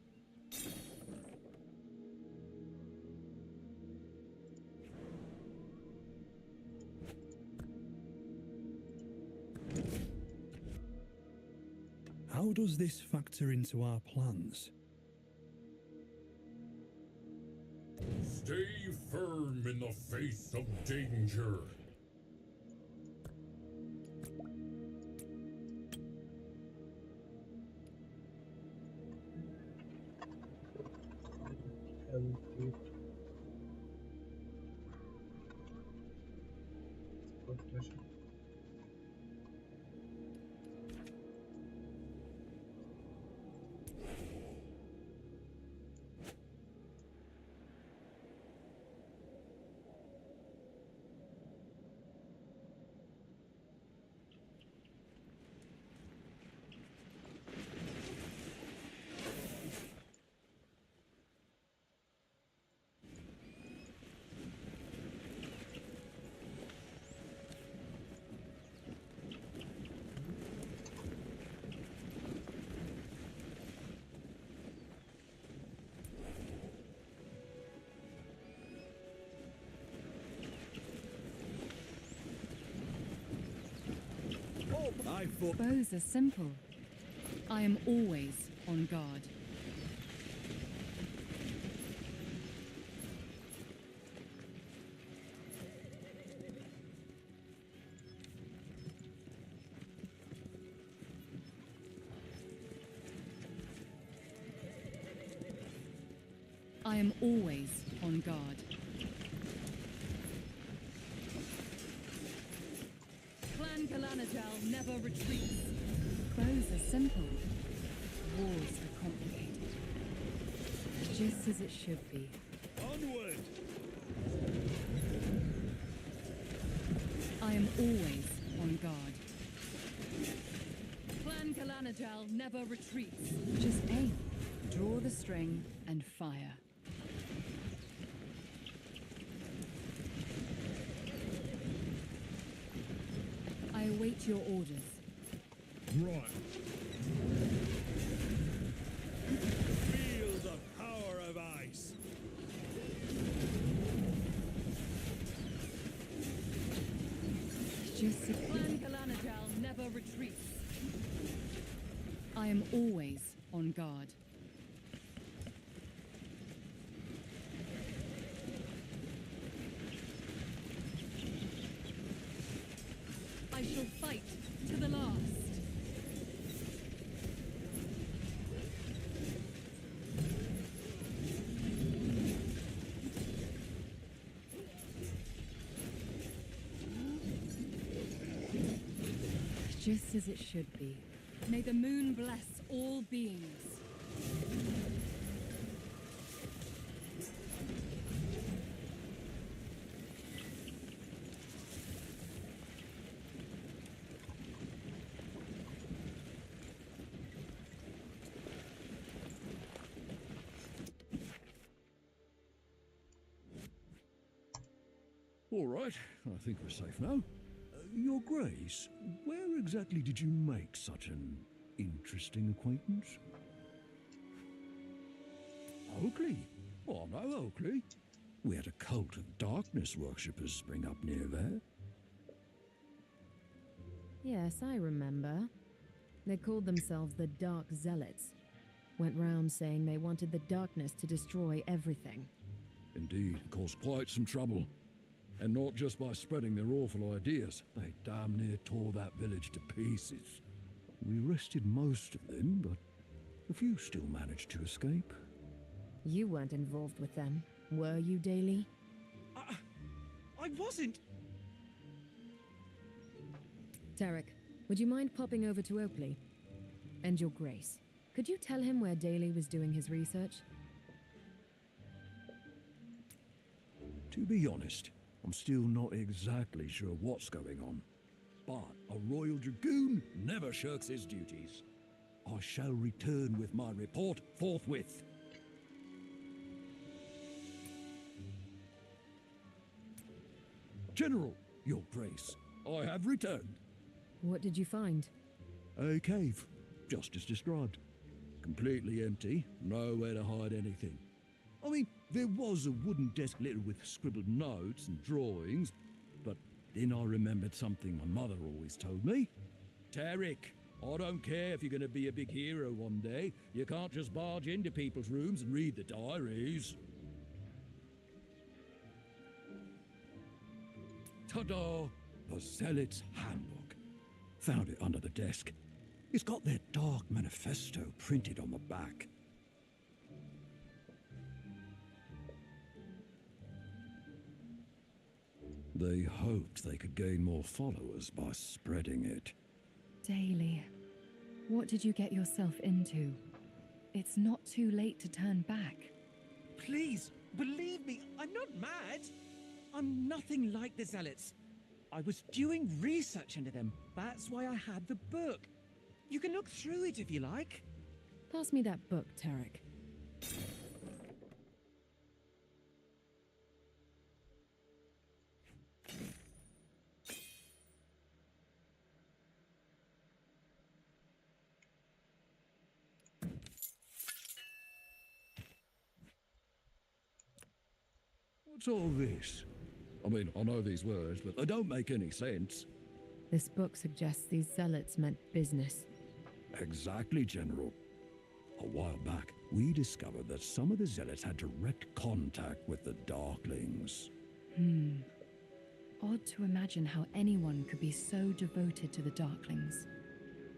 How does this factor into our plans? Stay firm in the face of danger. Healthy. Protection. I thought Bows are simple. I am always on guard. I am always on guard. Clan Galanadel never retreats. Bows are simple. Wars are complicated. Just as it should be. onward. I am always on guard. Clan Galanadel never retreats. Just aim, draw the string, and fire. I await your orders. Right. Feel the power of ice. Just a Clan Galanadel never retreats. I am always on guard. I shall fight to the last. Just as it should be. May the moon bless all beings. All right, I think we're safe now. Your Grace, where exactly did you make such an interesting acquaintance? Oakley? Oh, no, Oakley. We had a cult of darkness worshippers spring up near there. Yes, I remember. They called themselves the Dark Zealots. Went round saying they wanted the darkness to destroy everything. Indeed, caused quite some trouble. And not just by spreading their awful ideas, they damn near tore that village to pieces. We arrested most of them, but a few still managed to escape. You weren't involved with them, were you, Daly? I wasn't. Tarek, would you mind popping over to Oakley? And your Grace, could you tell him where Daly was doing his research? To be honest, I'm still not exactly sure what's going on. But a Royal Dragoon never shirks his duties. I shall return with my report forthwith. General, Your Grace, I have returned. What did you find? A cave, just as described. Completely empty, nowhere to hide anything. I mean, there was a wooden desk littered with scribbled notes and drawings, but then I remembered something my mother always told me. Tarek, I don't care if you're going to be a big hero one day. You can't just barge into people's rooms and read the diaries. Ta-da! The Zealot's Handbook. Found it under the desk. It's got their dark manifesto printed on the back. They hoped they could gain more followers by spreading it. Daily, what did you get yourself into? It's not too late to turn back. Please, believe me, I'm not mad. I'm nothing like the Zealots. I was doing research into them. That's why I had the book. You can look through it if you like. Pass me that book, Tarek. What's all this? I mean, I know these words, but they don't make any sense. This book suggests these zealots meant business. Exactly, General. A while back, we discovered that some of the zealots had direct contact with the Darklings. Odd to imagine how anyone could be so devoted to the Darklings.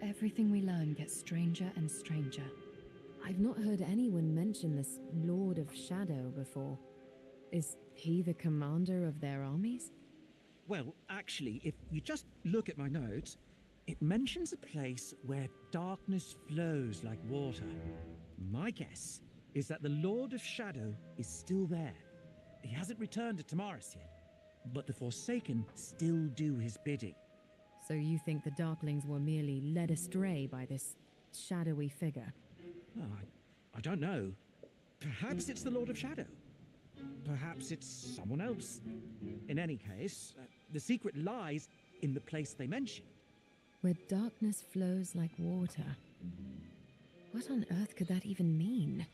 Everything we learn gets stranger and stranger. I've not heard anyone mention this Lord of Shadow before. Is he the commander of their armies? Well, actually, if you just look at my notes, it mentions a place where darkness flows like water. My guess is that the Lord of Shadow is still there. He hasn't returned to Tamaris yet, but the Forsaken still do his bidding. So you think the Darklings were merely led astray by this shadowy figure? Well, I don't know. Perhaps it's the Lord of Shadow. Perhaps it's someone else. In any case, the secret lies in the place they mention. Where darkness flows like water. What on earth could that even mean?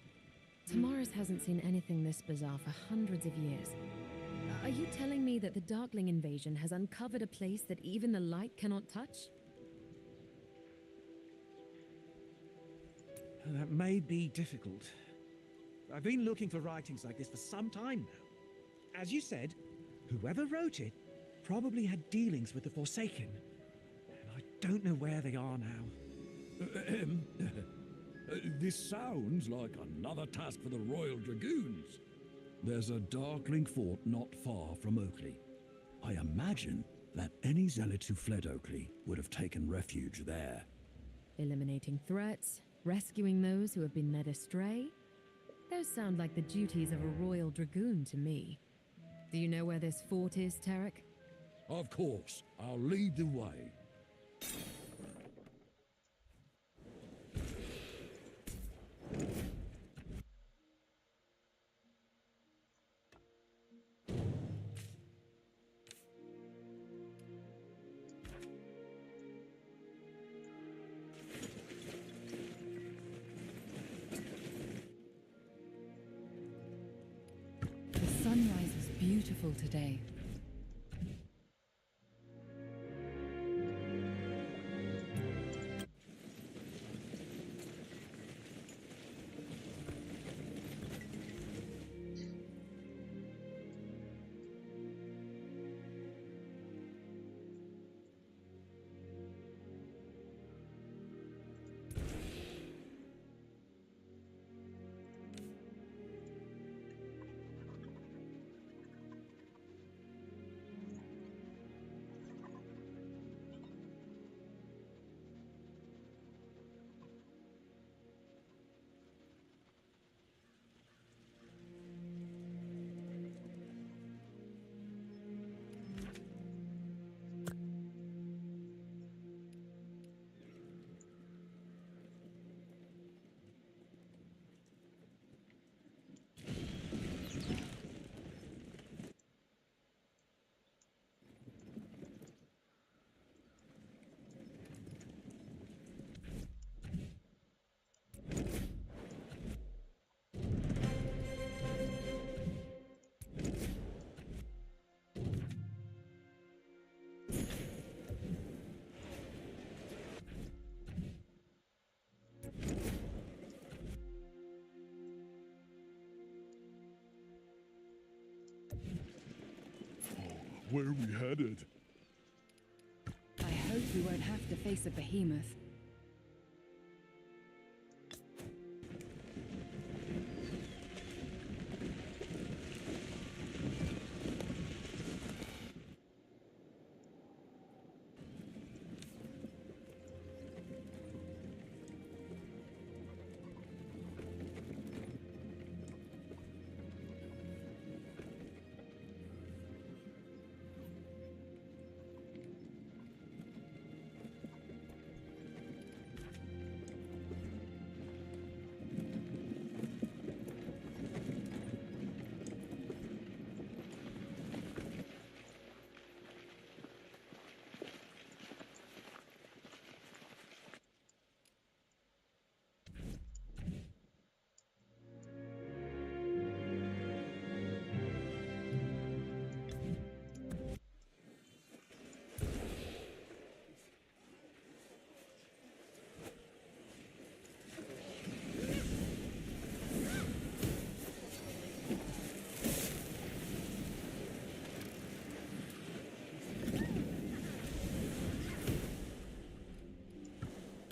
Tamaris hasn't seen anything this bizarre for hundreds of years. Are you telling me that the Darkling invasion has uncovered a place that even the light cannot touch? That may be difficult. I've been looking for writings like this for some time now. As you said, whoever wrote it probably had dealings with the Forsaken. And I don't know where they are now. This sounds like another task for the Royal Dragoons. There's a Darkling fort not far from Oakley. I imagine that any zealots who fled Oakley would have taken refuge there. Eliminating threats, rescuing those who have been led astray? Those sound like the duties of a Royal Dragoon to me. Do you know where this fort is, Tarek? Of course, I'll lead the way. The sunrise was beautiful today. Where are we headed? I hope we won't have to face a behemoth.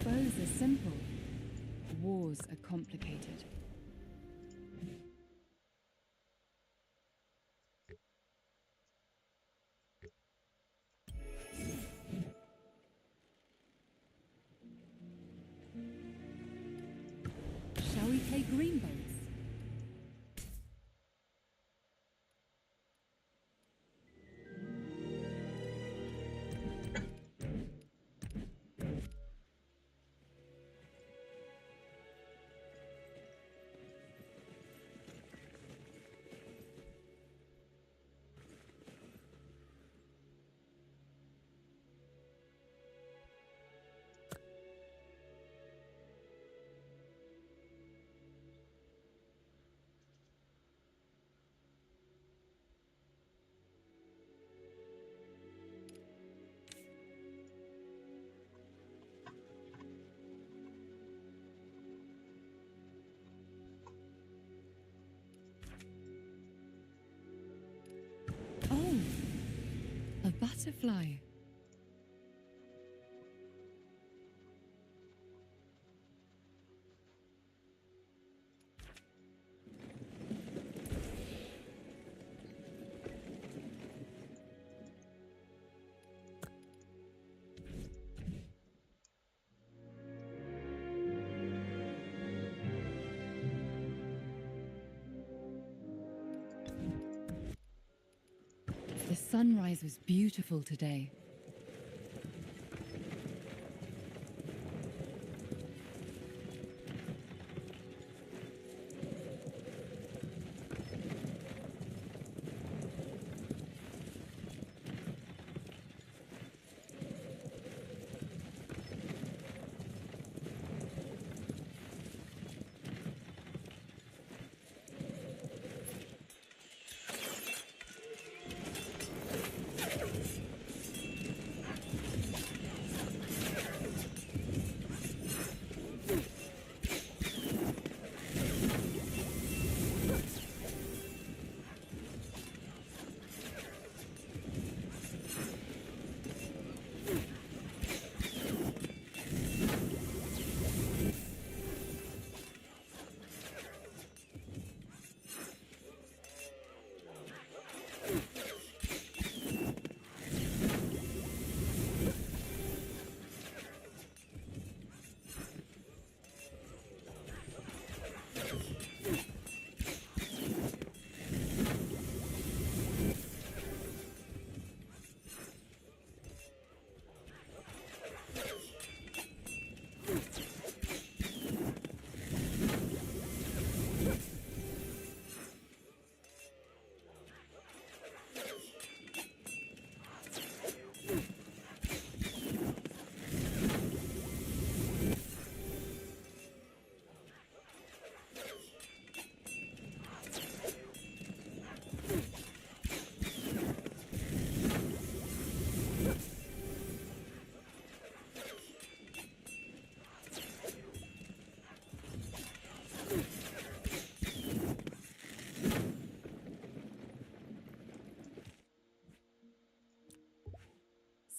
Bows are simple. Wars are complicated. Shall we play green boats? Oh, a butterfly. The sunrise was beautiful today.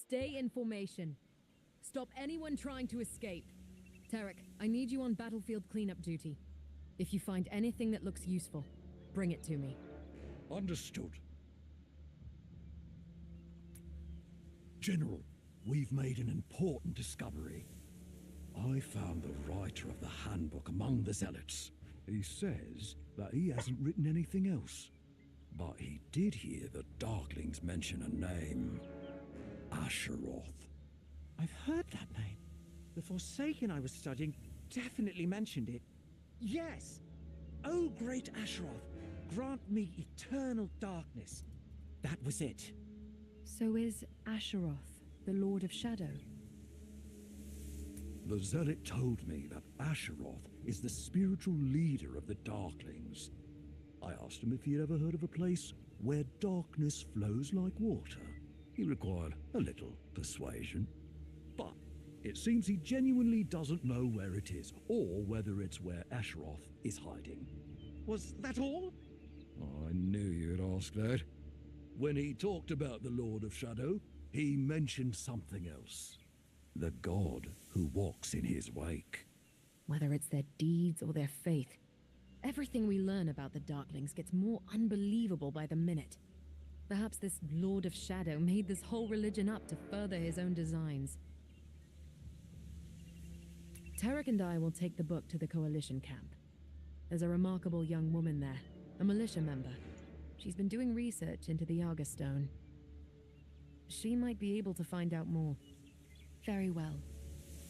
Stay in formation. Stop anyone trying to escape. Tarek, I need you on battlefield cleanup duty. If you find anything that looks useful, bring it to me. Understood. General, we've made an important discovery. I found the writer of the handbook among the zealots. He says that he hasn't written anything else. But he did hear the Darklings mention a name. Asheroth. I've heard that name. The Forsaken I was studying definitely mentioned it. Yes! Oh, great Asheroth, grant me eternal darkness. That was it. So is Asheroth the Lord of Shadow? The zealot told me that Asheroth is the spiritual leader of the Darklings. I asked him if he had ever heard of a place where darkness flows like water. He required a little persuasion. But it seems he genuinely doesn't know where it is, or whether it's where Asheroth is hiding. Was that all? I knew you'd ask that. When he talked about the Lord of Shadow, he mentioned something else. The god who walks in his wake. Whether it's their deeds or their faith, everything we learn about the Darklings gets more unbelievable by the minute. Perhaps this Lord of Shadow made this whole religion up to further his own designs. Tarek and I will take the book to the Coalition camp. There's a remarkable young woman there, a militia member. She's been doing research into the Yaga Stone. She might be able to find out more. Very well.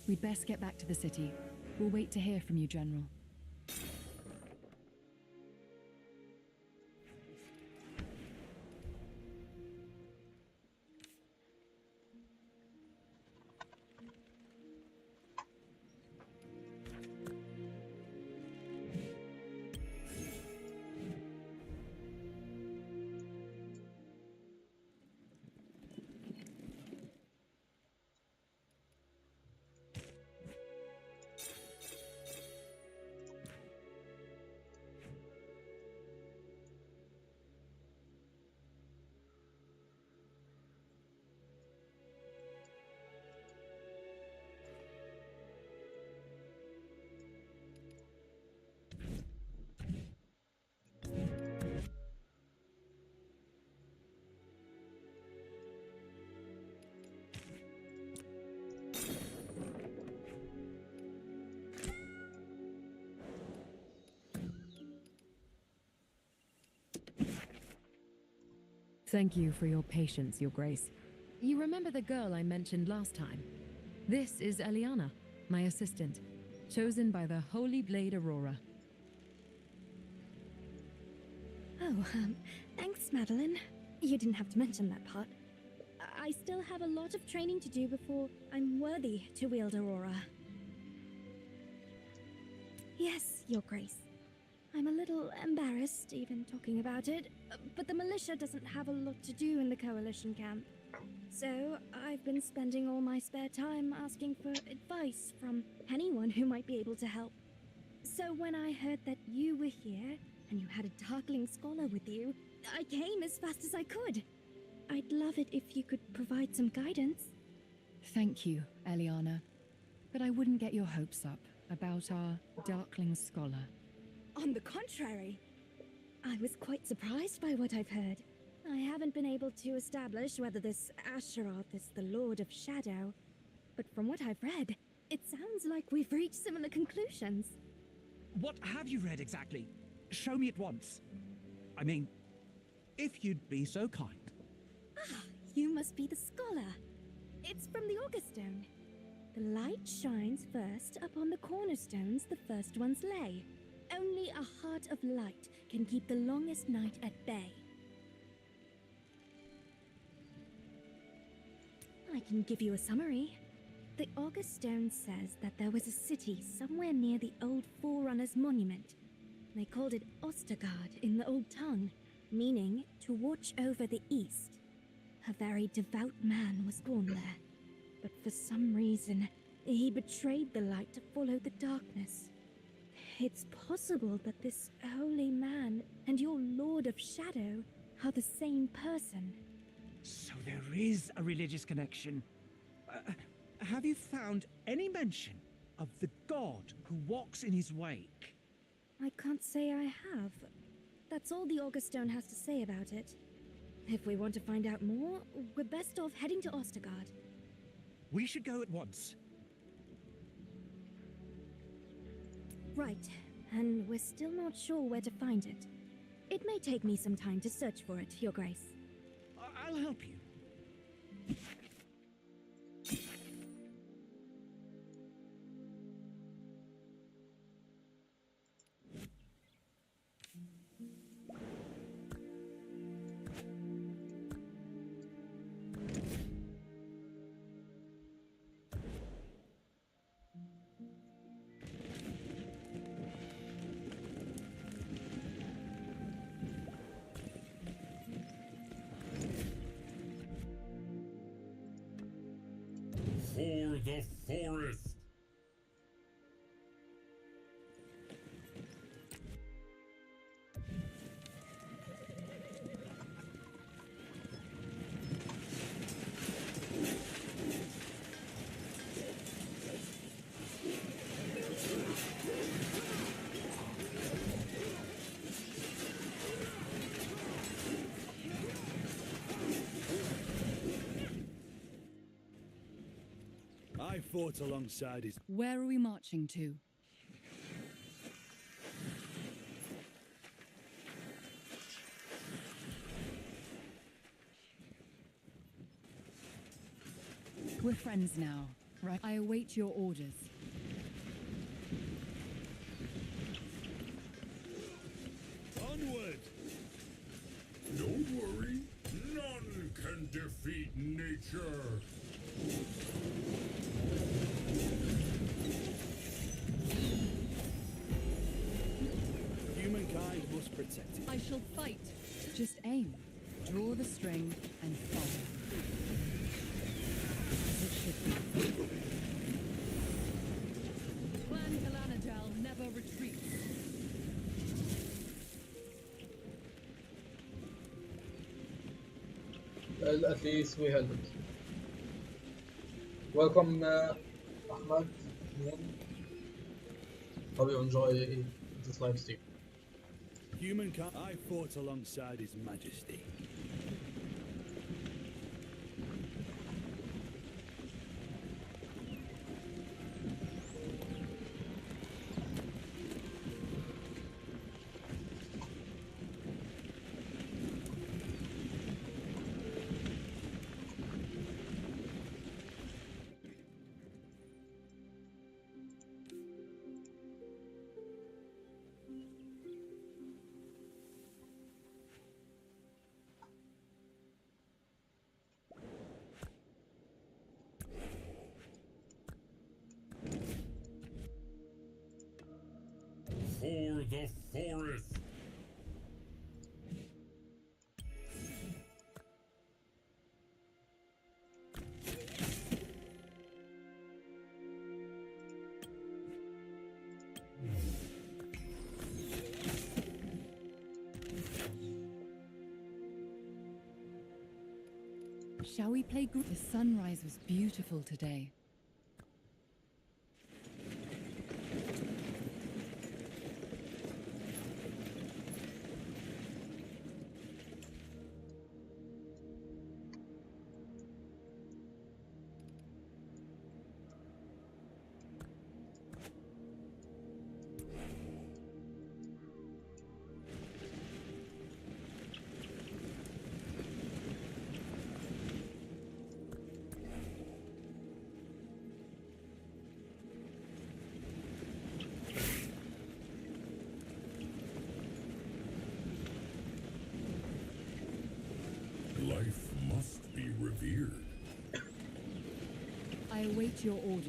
We'd best get back to the city. We'll wait to hear from you, General. Thank you for your patience, Your Grace. You remember the girl I mentioned last time? This is Eliana, my assistant, chosen by the Holy Blade Aurora. Oh, thanks, Madeline. You didn't have to mention that part. I still have a lot of training to do before I'm worthy to wield Aurora. Yes, Your Grace. I'm a little embarrassed even talking about it, but the militia doesn't have a lot to do in the Coalition camp. So I've been spending all my spare time asking for advice from anyone who might be able to help. So when I heard that you were here, and you had a Darkling scholar with you, I came as fast as I could. I'd love it if you could provide some guidance. Thank you, Eliana. But I wouldn't get your hopes up about our Darkling scholar. On the contrary, I was quite surprised by what I've heard. I haven't been able to establish whether this Asheroth is the Lord of Shadow, but from what I've read, it sounds like we've reached similar conclusions. What have you read exactly? Show me at once. I mean, if you'd be so kind. Ah, you must be the scholar. It's from the Augustone. The light shines first upon the cornerstones the first ones lay. Only a heart of light can keep the longest night at bay. I can give you a summary. The Augustone says that there was a city somewhere near the old Forerunners' monument. They called it Ostergard in the old tongue, meaning to watch over the east. A very devout man was born there, but for some reason, he betrayed the light to follow the darkness. It's possible that this holy man and your Lord of Shadow are the same person. So there is a religious connection. Have you found any mention of the god who walks in his wake? I can't say I have. That's all the Auguststone has to say about it. If we want to find out more, we're best off heading to Ostergard. We should go at once. Right, and we're still not sure where to find it. It may take me some time to search for it, Your Grace. I'll help you. For the forest! I fought alongside his... Where are we marching to? We're friends now, right? I await your orders. Onward! Don't worry, none can defeat nature! Humankind must protect it. I shall fight. Just aim, draw the string, and fire. As it should be. Clan Galanadel never retreats. Well, at least we held it. Welcome, Ahmad. Hope you enjoy this live stream. Humankind... I fought alongside His Majesty. For the forest! Shall we play group? The sunrise was beautiful today. Life must be revered. I await your orders.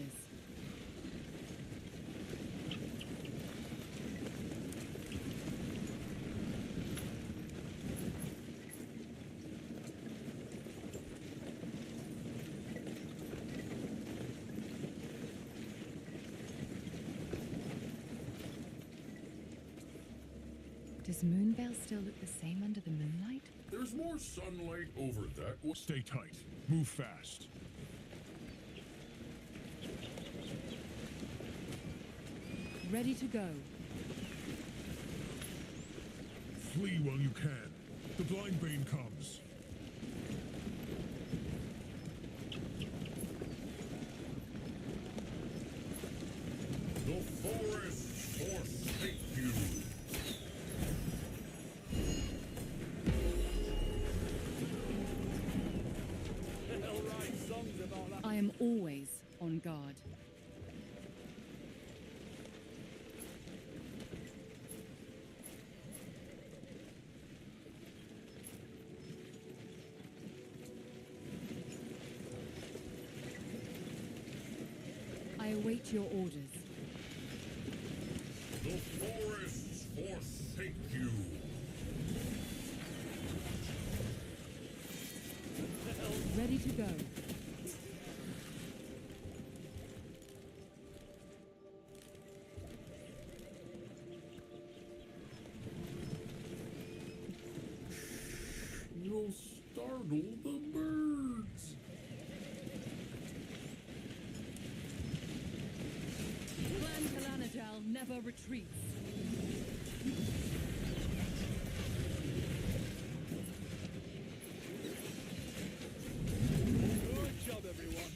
Does Moonveil still look the same under the moonlight? There's more sunlight over that way. Stay tight. Move fast. Ready to go. Flee while you can. The blind bane comes. The forest forsake you. I am always on guard. I await your orders. The forests forsake you. Ready to go. You'll startle the birds. Clan Kalanajal never retreats. Good job, everyone.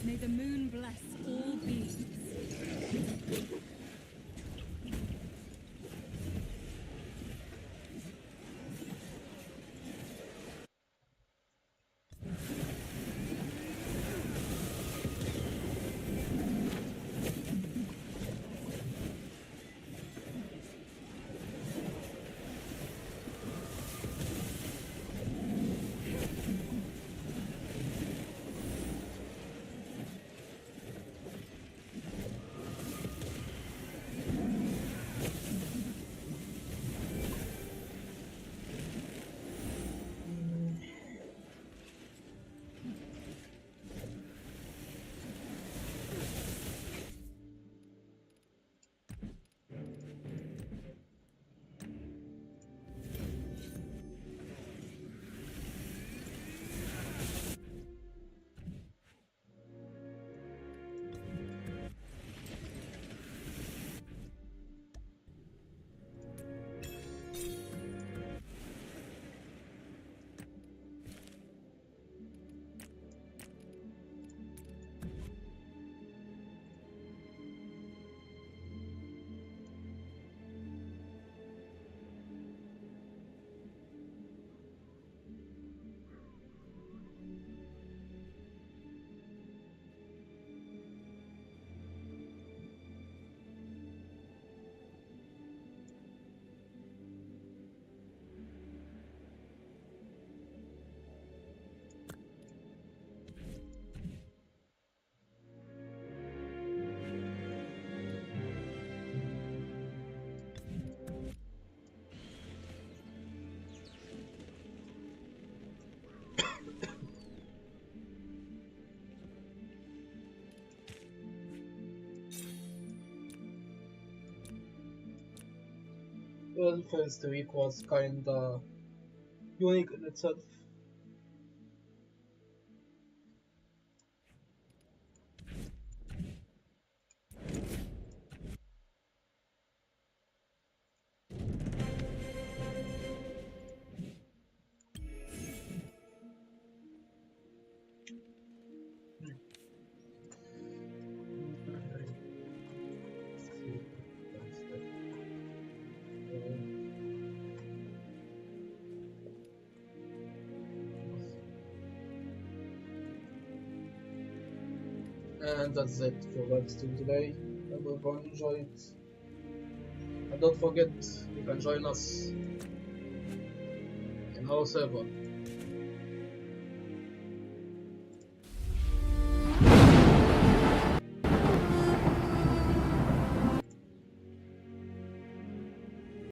May the moon bless all beings. Well, first week was kinda unique in itself. And that's it for Web 2 today. I hope everyone enjoyed. And don't forget, you can join us in our server.